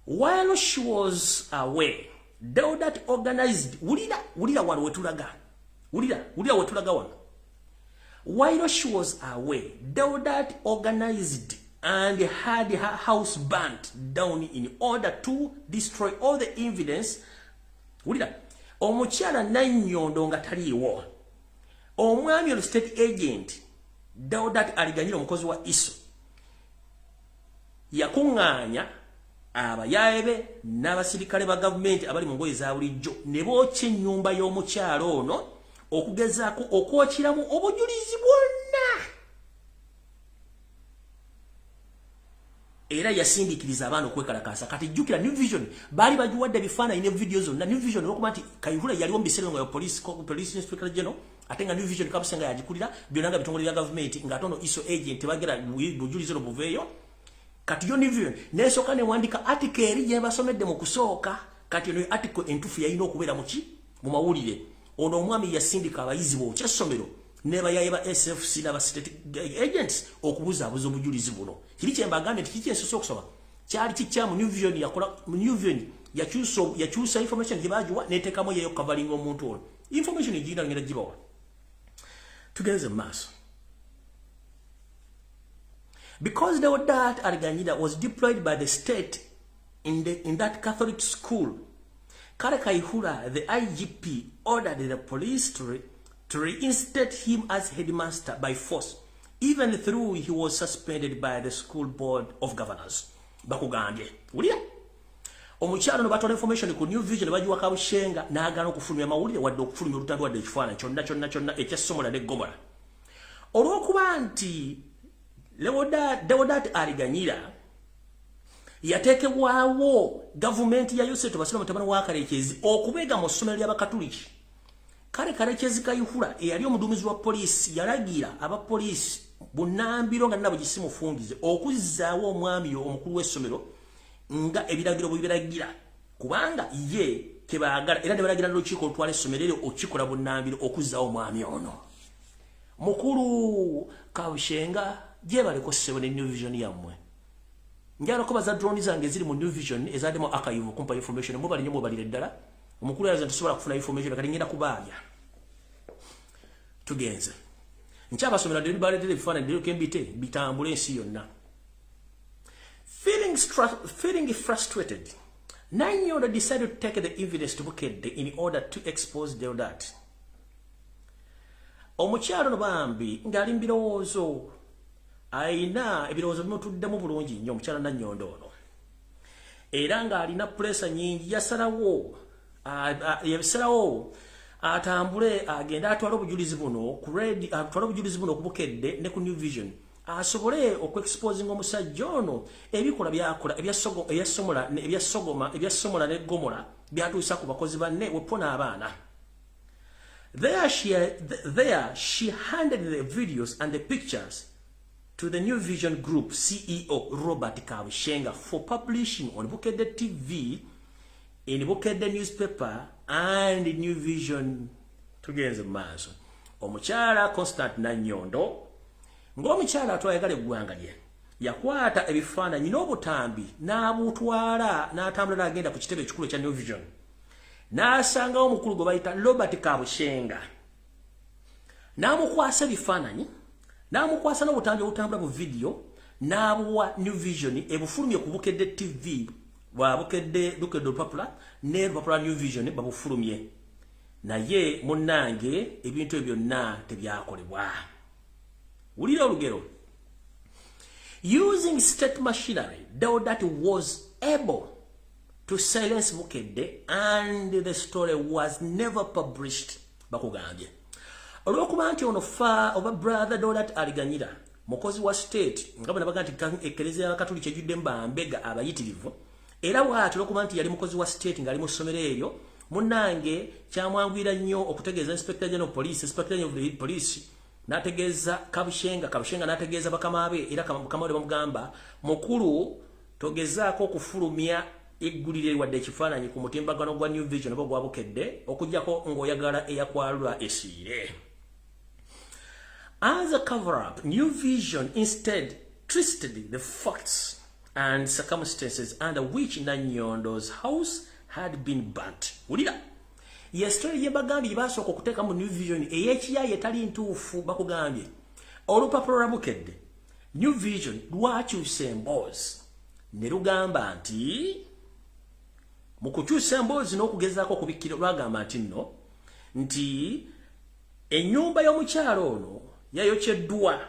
While she was away, Deodati organized wulira wano wetulaga wano. While she was away, Deodati organized and had her house burnt down in order to destroy all the evidence. Wulira omukyala Nanyondo nga taliiwo, omwami ono state agent Deodati aliganyira omukozi wa ISO yakunganya abayaebe n'abasirikale ba gavumenti abali mu ngoye za bulijjo ne bookya ennyumba y'omukyalo ono okugezaako okwokiramu obujulizi bwonna. Era yasindikiriza abaana okwekalakaasa. Kati jjukira New Vision baali bagiwadde ebifaananyi ne video zonna. New Vision olwokuba nti Kayihura yaliwo mu biseera nga police inspector general ate nga New Vision kabusenga yagikulira byonna nga bitongole bya gavumenti ng'ate ono ISO agent bagera bujulizi no buveeyo. Kati yo New Vision nesoka ne wandika article eri gye basomedde mu kusooka. Kati no article entufu yalina okubeera mu mawulire. Ono omwami yasindika abayizi bo kyessomero ne bayayeba SFC n'aba state agents okubuzaabuza obujulizi buno. Kiri kye mbagambye nti kiki ensoso okusoma kyali kikyamu. New Vision yakola New Vision yakyusa information gye bagiwa neteekamu yeyo covering omuntu ono. Information egiyina ngenda gibawa. Tugenze maaso. Because Deodati Aliganyira was deployed by the state in that Catholic school, Kale Kayihura, the IGP, ordered the police to reinstate him as headmaster by force, even though he was suspended by the school board of governors. Bakugambye. Wulira? Omukyalo no batola information ku New Vision bajiwa kabushenga n'agaana okufulumya amawulire wadde okufulumya olutalo wadde ekifaananyi kyonna ekyasomola ne Gomola. Olw'okuba nti Deodati Aliganyira yateekebwawo gavumenti ya Yoseto Basira mutabani wa Karekezi okubeega mu ssomero ly'Abakatuliki. Kale Karekezi Kayihura eyali omuduumizi wa poliisi yalagira abapoliisi bunnambiro nga nabo gisimu fungize okuzzaawo omwami omukulu w'essomero nga ebiragiro bwe biragira kubanga ye kebaagala era ne balagira n'olukiiko olutwala essomero eryo okikola bunnambiro okuzzaawo omwami ono. Mukulu Kabushenga gye baleko ssebo ne New Vision yammwe. Njala ko baza drone zange ziri mu New Vision ezaddemu archive okumpa information mubali nnyo mubalire ddala. Omukulu yaza ntusobola kufuna information kati ngenda kubaabya. Tugenze. Nkyabasomera ddala baleetera ebifaananyi ddala kembite bitambule ensi yonna. Feeling frustrated, Nanyondo decided to take the evidence to Bukedde in order to expose Deodati. Omukyalo no bambi ngali mbirowoozo ayina ebirowoozo bimutuddemu bulungi nnyo omukyala Nanyondo ono. Era ng'alina pressure nyingi yasalawo atambule agenda atwala obujulizi buno ku Bukedde ne ku New Vision asobole okweexposing omusajja ono ebikola byakola ebyasomola ne Gomola byatuusa ku bakozi banne wepona abaana. There she handed the videos and the pictures to the New Vision Group CEO Robert Kabushenga for publishing on Bukedde TV, in Bukedde newspaper and New Vision. Tugenze maaso. Omukyala Constant Nanyondo ng'omukyala atwayagala eggwanga lye yakwata ebifaananyi n'obutambi n'abutwala n'atambula n'agenda ku kitebe ekikulu ekya New Vision n'asangawo omukulu gwe bayita Robert Kabushenga n'amukwasa ebifaananyi n'amukwasa n'obutambi obutambula mu video n'abuwa New Vision ebufulumye ku Bukedde TV bwa Bukedde Olupapula ne Lupapula New Vision babufulumye naye munnange ebintu ebyo byonna tebyakolebwa. Wulira olugero. Using state machinery, Deodati was able to silence Mukedde and the story was never published. Bakugambye. Olwokuba nti ono fa oba brother Donat Aliganyira mukozi wa state ngabona baga nti ekelezia Katolika ejudde mbambega abayitirivu era bw'atyo olwokuba nti yali mukozi wa state ngali mu ssomero eryo munnange kyamwangwira nnyo okutegeeza inspector general police inspector general of the police nategeeza kabushenga nategeeza bakama be era kama bamugamba mukulu togezaako okufulumya eggulire wadde ekifaananyi ku mutimbagano gwa New Vision oba gwa Bukedde okujjako ng'oyagala eyakwalula esiire. As a cover-up, New Vision instead twisted the facts and circumstances under which Nanyondo's house had been burnt. Ulira. Ye story ye bagambi basoko kuteeka mu New Vision eyekiyaye etali ntuufu bakugambye. Olupapula lwa Bukedde. New Vision lwakyusa emboozi ne lugamba nti mu kukyusa emboozi n'okugezaako kubikkira lwagamba nti nno nti ennyumba y'omukyalo ono yayokyeddwa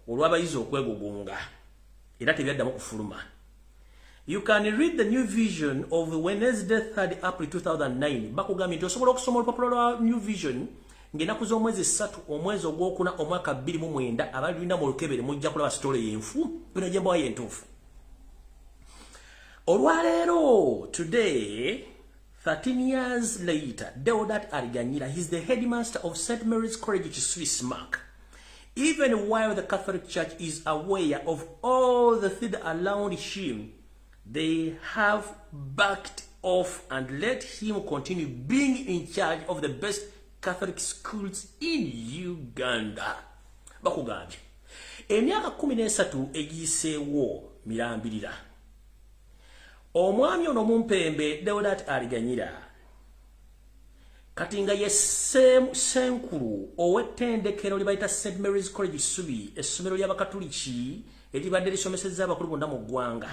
olw'abayizi okwegugunga era tebyaddamu kufuluma. You can read the New Vision of Wednesday 3rd April 2009. Bakugambye nti osobola okusoma olupapula lwa New Vision ng'ennaku z'omwezi 3 omwezi ogwokuna omwaka 2009 abalina mu lukebere mujja kulaba story y'enfu bino gye mbawa y'entuufu. Olwaleero today 13 years later, Deodat Aliganyira, he's the headmaster of St. Mary's College Swiss Mark. Even while the Catholic Church is aware of all the things around him, they have backed off and let him continue being in charge of the best Catholic schools in Uganda. Bakugambye. Emyaka 13 egiseewo mirambirira. Omwami ono mumpembe Deodat Aliganyira kati nga ye senkulu ow'ettendekero lye bayita St. Mary's College Subi essomero ly'Abakatuliki eribadde lisomesezza abakulu bonna mu ggwanga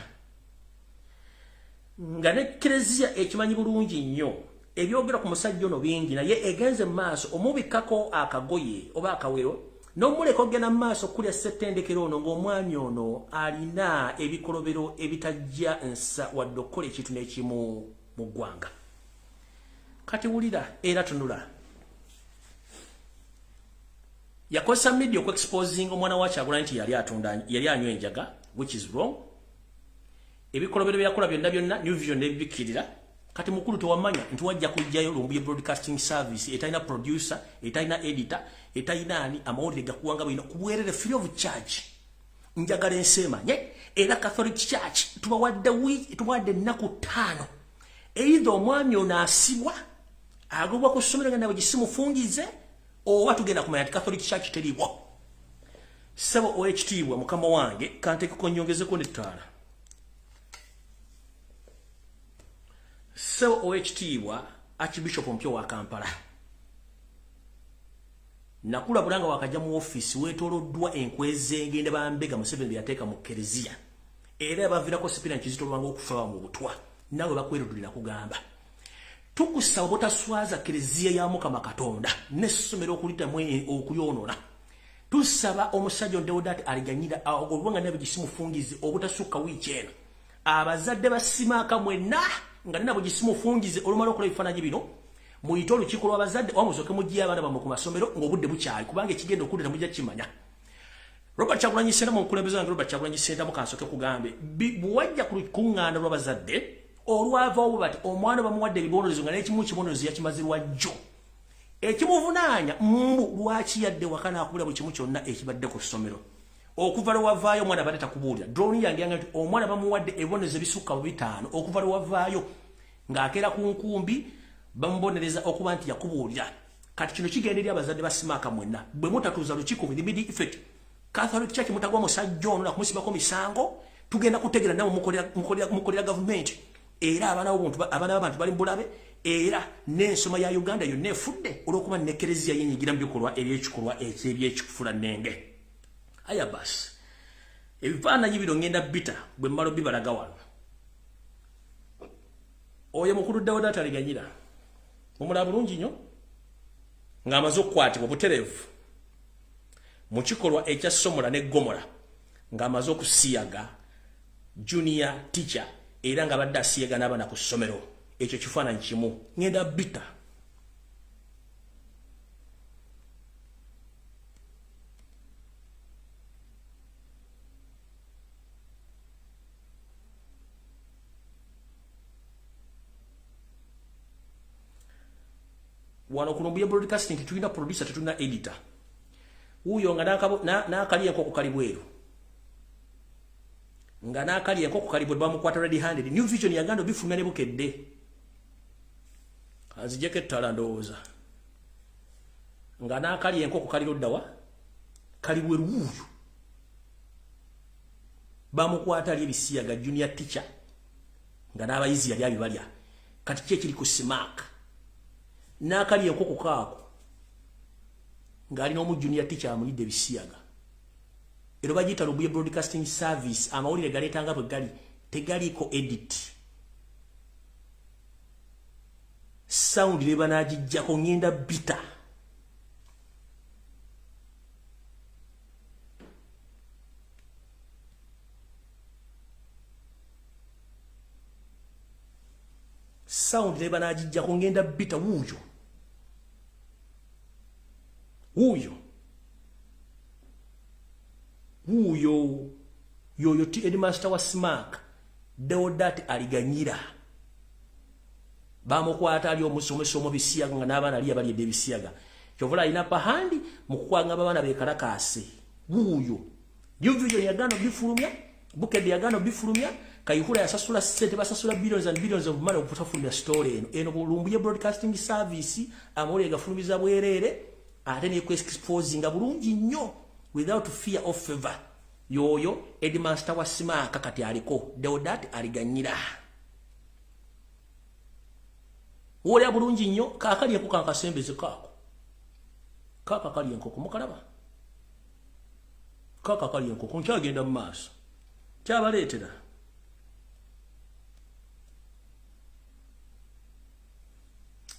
nga ne Eklezia ekimanyi bulungi nnyo ebyogera ku musajja ono bingi naye egenze mu maaso omubikako akagoye oba akawero n'omuleka ogenda mu maaso kulya ssettendekero ono ng'omwami ono alina ebikolobero ebitajja nsa wadde okukola ekintu n'ekimu mu ggwanga. Kati wulira era tunula. Yakozesa media okweexposing omwana wa Kyagulanyi nti yali anywa enjaga, which is wrong. Ebikolobero byakola byonna New Vision n'ebibikkirira. Kati mukulu tewamanya nti wajja kujjayo Lumbuye Broadcasting Service etalina producer, etalina editor, etalina ani amawulire gakuwanga bino kubwerere free of charge. Njagala ensemanye era Catholic Church tubawadde ennaku 5. Either omwami ono asibwa agobwa ku ssomero nga nawe gisimufungize oba tugenda kumanya nti Catholic Church teriiwo. Sebo OHTibwa mukama wange kanteekeko nnyongezeko n'ettaala. Sebo OHTibwa Archbishop mpyo wa Kampala. Nakula bulanga wakajja mu office wetoloddwa enkweze ngende bambega Museveni yateeka mu Eklezia. Era bavirako sipina Kizito lwanga okufa mu butwa. Nawe bakwerudulira kugamba. Tukusaba botaswaza Eklezia ya Mukama Katonda n'essomero okulita okuyonoona. Tusaba omusajja Deodat Aliganyira ogobwanga nabe gisimufungize obutasukka wiiki eno. Abazadde basimaka mwenna nga nabo gisimufungize olumala okola ebifaananyi bino muyite olukiiko lw'abazadde wamusoke mujja abaana bammwe ku masomero ng'obudde bukyali kubanga ekigenda okudda mujja kimanya. Robert Kyagulanyi Ssentamu omukulembeze wange Robert Kyagulanyi Ssentamu kansoke kugambe bw'ajja ku lukuŋŋaana lw'abazadde olwavaawo bati omwana bamuwadde ebibonerezo nga n'ekimu kibonerezo yakimazirwa jjo ekimuvunaanya lwaki yadde waka n'akulira buli kimu kyonna ekibadde ku ssomero okuva lwavaayo omwana badde takubuulira drone yange yanga nti omwana bamuwadde ebibonerezo ebisukka mu 5 okuva lwavaayo ng'akeera ku nkumbi bamubonereza okuba nti yakubuulira kati kino kigenda eri abazadde basimaaka mwenna bwe mutatuuza lukiiko with immediate effect Catholic Church mutagwa musajja ono nakumusibako misango tugenda kutegera nawe mukolera government era abaana b'abantu bali mbulabe era n'ensoma ya Uganda yonna efudde olw'okuba ne Eklezia yenyigira mu bikolwa eby'ekikolwa eby'ekifula nnenge. Aya basi ebifaananyi bino ngenda bita bwe mmalo bibalaga wano oyo mukulu Deodat Aliganyira omulaba bulungi nnyo ng'amaze okukwatibwa butereevu mu kikolwa ekya Somola ne Gomola ng'amaze okusiyaga junior teacher era nga badde asiyega n'abaana ku ssomero ekyo kifaananyi kimu ngenda bita wano ku Lumbuye broadcasting tulina producer tetulina editor uyo nga nakali enkoko kali bweru nga nakali enkoko kali bweru bamukwata ready handed new vision yagando bifumya ne bukedde azijeke ettala ndowooza nga nakali enkoko kali loddawa kali bweru uyo bamukwata ali ebisiyaga junior teacher nga n'abayizi yali abibalya kati kye kiri ku smack nakali enkoko kaako ngali no mu junior teacher amulidde bisiyaga ero bagita Lumbuye broadcasting service amawulire galetanga bwe gali tegaliko edit sound leba najijjako ngenda bita sound leba najijjako ngenda bita uyo ti headmaster wa smack deodati aliganyira bamukwata ali omusomesa omubisiyaga nga n'abaana ali abali ebisiyaga kyovula ina pahandi mukwanga babana bekalakase uyo yuvuyo yagano bifulumya bukede yagano bifulumya kayihura yasasula sente basasula billions and billions of money okutafulumya story eno Lumbuye broadcasting service amole gafulumiza bwerere ate ne exposing bulungi nnyo without fear of favor yoyo headmaster wa smack kati aliko deodati aliganyira wole abulungi nnyo kakali enkoko kankasembeze kako kaka kali enkoko mukalaba kaka kali enkoko nkyagenda mu maaso kyabaleetera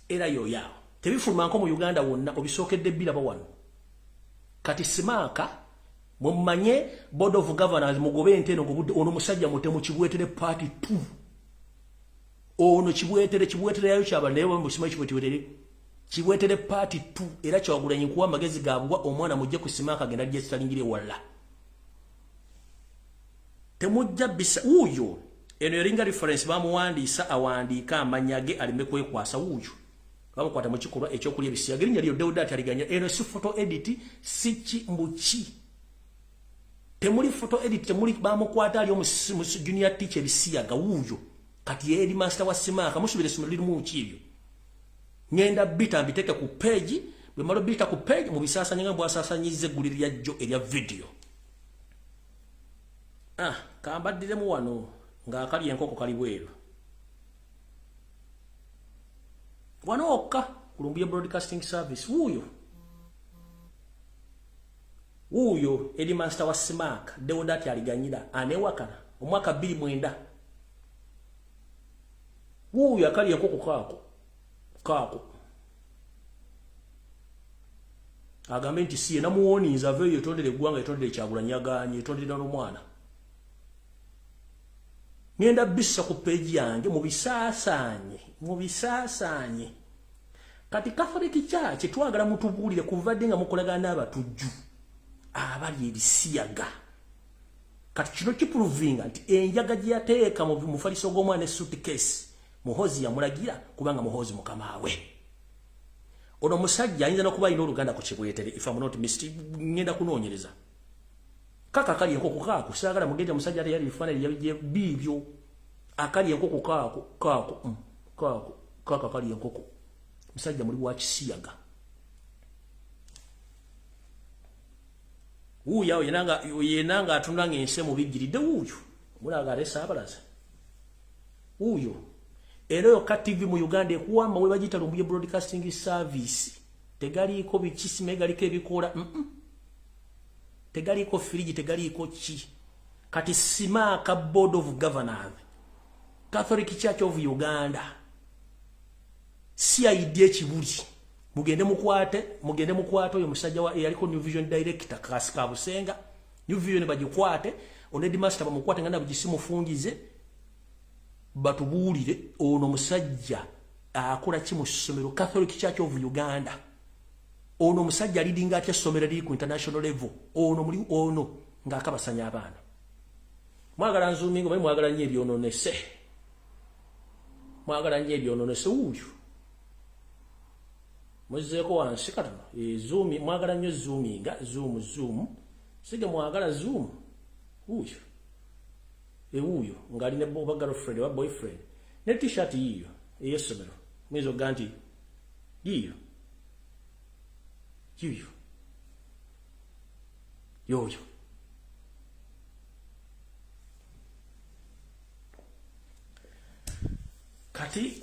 era yoyaawo tebifuluma nko mu Uganda wonna obisookedde bbira bawano kati simaka mumanye board of governors mugobe enteno ono musajja mutemu kibwetere party 2 ono kibwetere yayo kyabalebo musima kibwetere party 2 era kyawagulanye kuwa magezi gabwa omwana mujje kusimaka genda lye sitalingire walla temujja bisa uyo eno eringa reference bamuwandiisa awandiika amanyage alime kwekwasa uyo bamukwata mu kikolwa ekyokulya ebisiyaga erinnya lyo deodati aliganya eno si photo edit si mbuki temuli photo edit temuli bamukwata ali mu junior teacher ebisiyaga uyo kati yedi master wa simaka musubire simuliri mu kibyo ngenda bita mbiteke ku page bwe malo bita ku page mu bisasa nyanga bwasasanyize guliri ya jo erya video kambadire mu wano nga akali enkoko kali bweru wano okka Lumbuye broadcasting service uyo headmaster wa smack deodati aliganyira anewakana omwaka 2009 uyo akali enkoko kako agambe nti siye namuwoniza aveyo etondere eggwanga etondere ekyagulanyaganye etondere n'omwana ngenda bisa ku page yange mubisasanye kati Catholic Church twagala mutubulire kuvadde nga mukolagana n'abatujju abali ebisiyaga kati kino kiprovinga nti enjaga gyateeka mu mufaliso g'omwana suitcase muhozi yamulagira kubanga muhozi mukamawe ono musajja ayinza n'okuba alina oluganda ku kibwetere if I'm not mistaken ngenda kunoonyereza kaka kali enkoko kako saagala mugende musajja ate yali bifaananyi bibyo akali enkoko kako kaka kali enkoko musajja muli wa kisiyaga uyo yenanga atunda ng'ense mu bijjiridde uyo mulaga alesa abalaza uyo Ero KTV mu Uganda ekuwamba we bagita Lumbuye broadcasting service tegaliko bikisi megaliko ebikola tegaliko fridge tegaliko chi kati simaka board of governors Catholic Church of Uganda CID ekibuli mugende mukwate oyo musajja wa yaliko New Vision director Kasika Busenga New Vision bagikwate onedi master bamukwate ngana bugisimu fungize batubuulire ono musajja akola ki mu ssomero Catholic Church of Uganda. Ono musajja leading atya ssomero liri ku international level. Ono muli ono ng'akabasanya abaana. Mwagala nzumingo bali mwagala nnyo ebyononese. Mwagala nnyo ebyononese uyu. Muzeeko wansi katono. Zoom mwagala nnyo zoominga zoom. Sige mwagala zoom. Uyu. Uyu ngali ne boba girlfriend wa boyfriend. Ne t-shirt yiyo ey'essomero. Mwizo ganti yiyo. Yuyu. Yoyo. Kati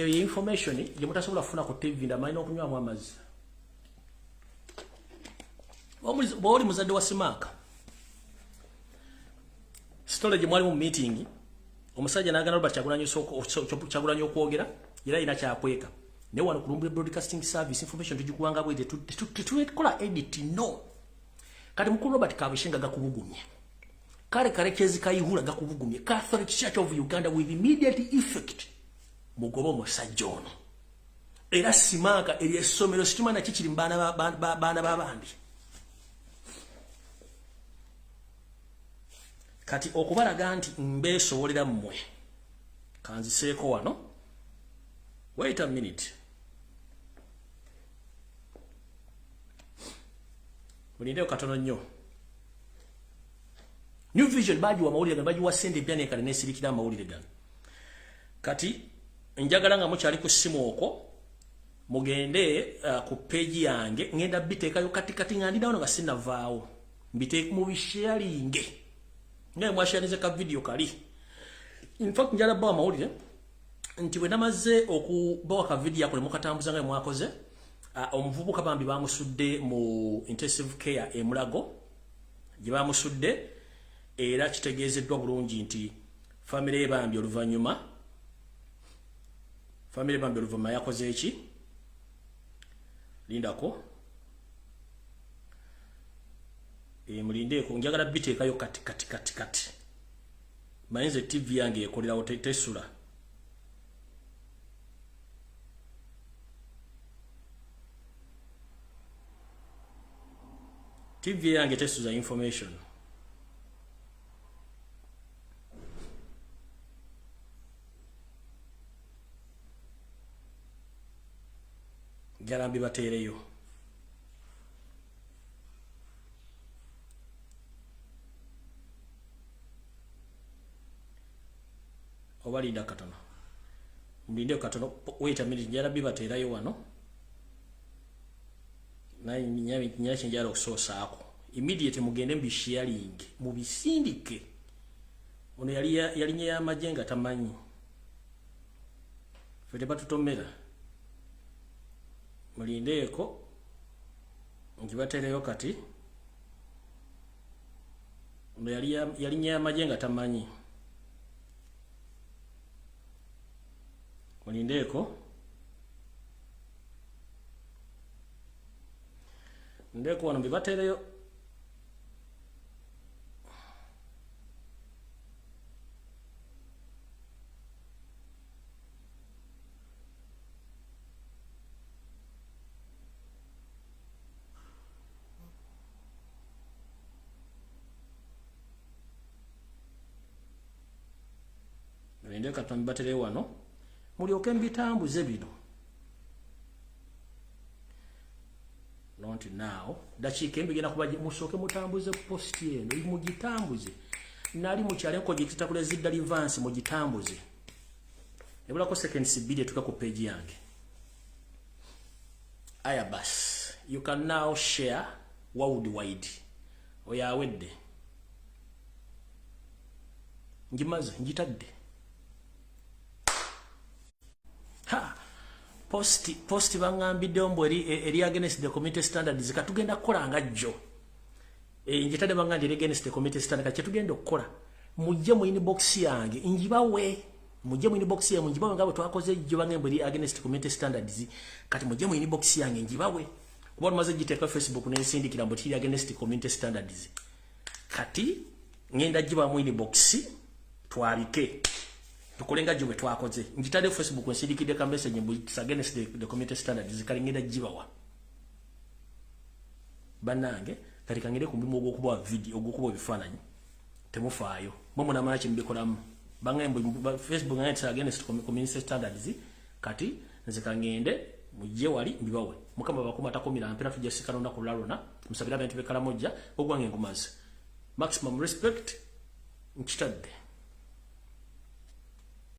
information je mutasobola kufuna ku TV ndamanyi okunywa amazzi. Bwoli muzadde wa Simaka. Story je mwali mu meeting. Omusajja n'agana Robert Kyagulanyi okwogera era ina kyakweka. Ne wano ku Lumbuye Broadcasting Service information tujikuwanga bwete tuwekola edit no. Kati mukulu Robert Kabishenga gakubugumye. Kale kezi kayihula gakubugumye. Catholic Church of Uganda with immediate effect. Mugobo musajja ono. Era Simaka eri essomero situmana kikiri baana babandi. Kati okubalaga nti mbeesobolera mmwe. Kanziseeko wano. Wait a minute. Mulindeo katono nnyo. New Vision baji wa mawulire gano baji wa sende Ebya ne Kale sirikira mawulire gano. Kati njagala nga mukyali ku simu okwo mugende ku page yange ngenda biteekayo kati ngandida wano nga sinavaawo. Mbiteeka mu bisharinge. Ngaye mwashanize ka video kali. In fact njala bawa mawulire nti bwe namaze okubawa ka video yakole mukatambuza ngaye mwakoze omuvubuka bambi bamusudde mu intensive care e Mulago gye bamusudde era kitegeezeddwa bulungi nti family bambi oluvanyuma yakoze eki lindako mulindeeko njagala biteekayo kati mayinza TV yange ekolerawo tesula TV yange tesuza information jarambi bateereyo obalinda katono mulinde katono wait a minute jarambi bateerayo wano na nyachi njalo okusosa ako immediate mugende mbisharing mubisindike ono yali nya majenga tamanyi fete batutomera mulindeeko njibatereyo kati ono yali nya majenga tamanyi mulindeeko ndeko wano bibatereyo ndeka tambibatereyo wano mulyoke mbitambuze bino not now dachike mbigena kubaje musoke mutambuze post yeno mugitambuze nali mukyale ko gitita kule zidda advance mugitambuze ebula ko seconds bide tuka ku page yange aya bas you can now share worldwide oyawedde ngimaze ngitadde ha post bangambidde ombo eri against the community standards katugenda kukola nga jjo njitade bangandi against the community standards katugenda okukola mujje mu inbox yange njibawe mujje mu inbox yange njibawe ngabo twakoze jjo bangembo eri against community standards kati mujje mu inbox yange njibawe kuba tumaze giteeka Facebook ne sindikira mbo tiri against community standards kati ngenda jiba mu inbox twalike tukolenga jiwe twakoze njitade Facebook nsirikide ka message Bitisa against the community standards zikali ngenda jiba wa banange kati kangire kumbimu ogwokuba video ogwokuba bifananyi temufaayo momo na machi mbikolamu bangembo Facebook ngayita against community standards kati nzikangende mujje wali mbibawe mukama bakoma takomira mpera tujasikana na kulalona musabira abantu bekala mojja ogwange ngumazi maximum respect nchitadde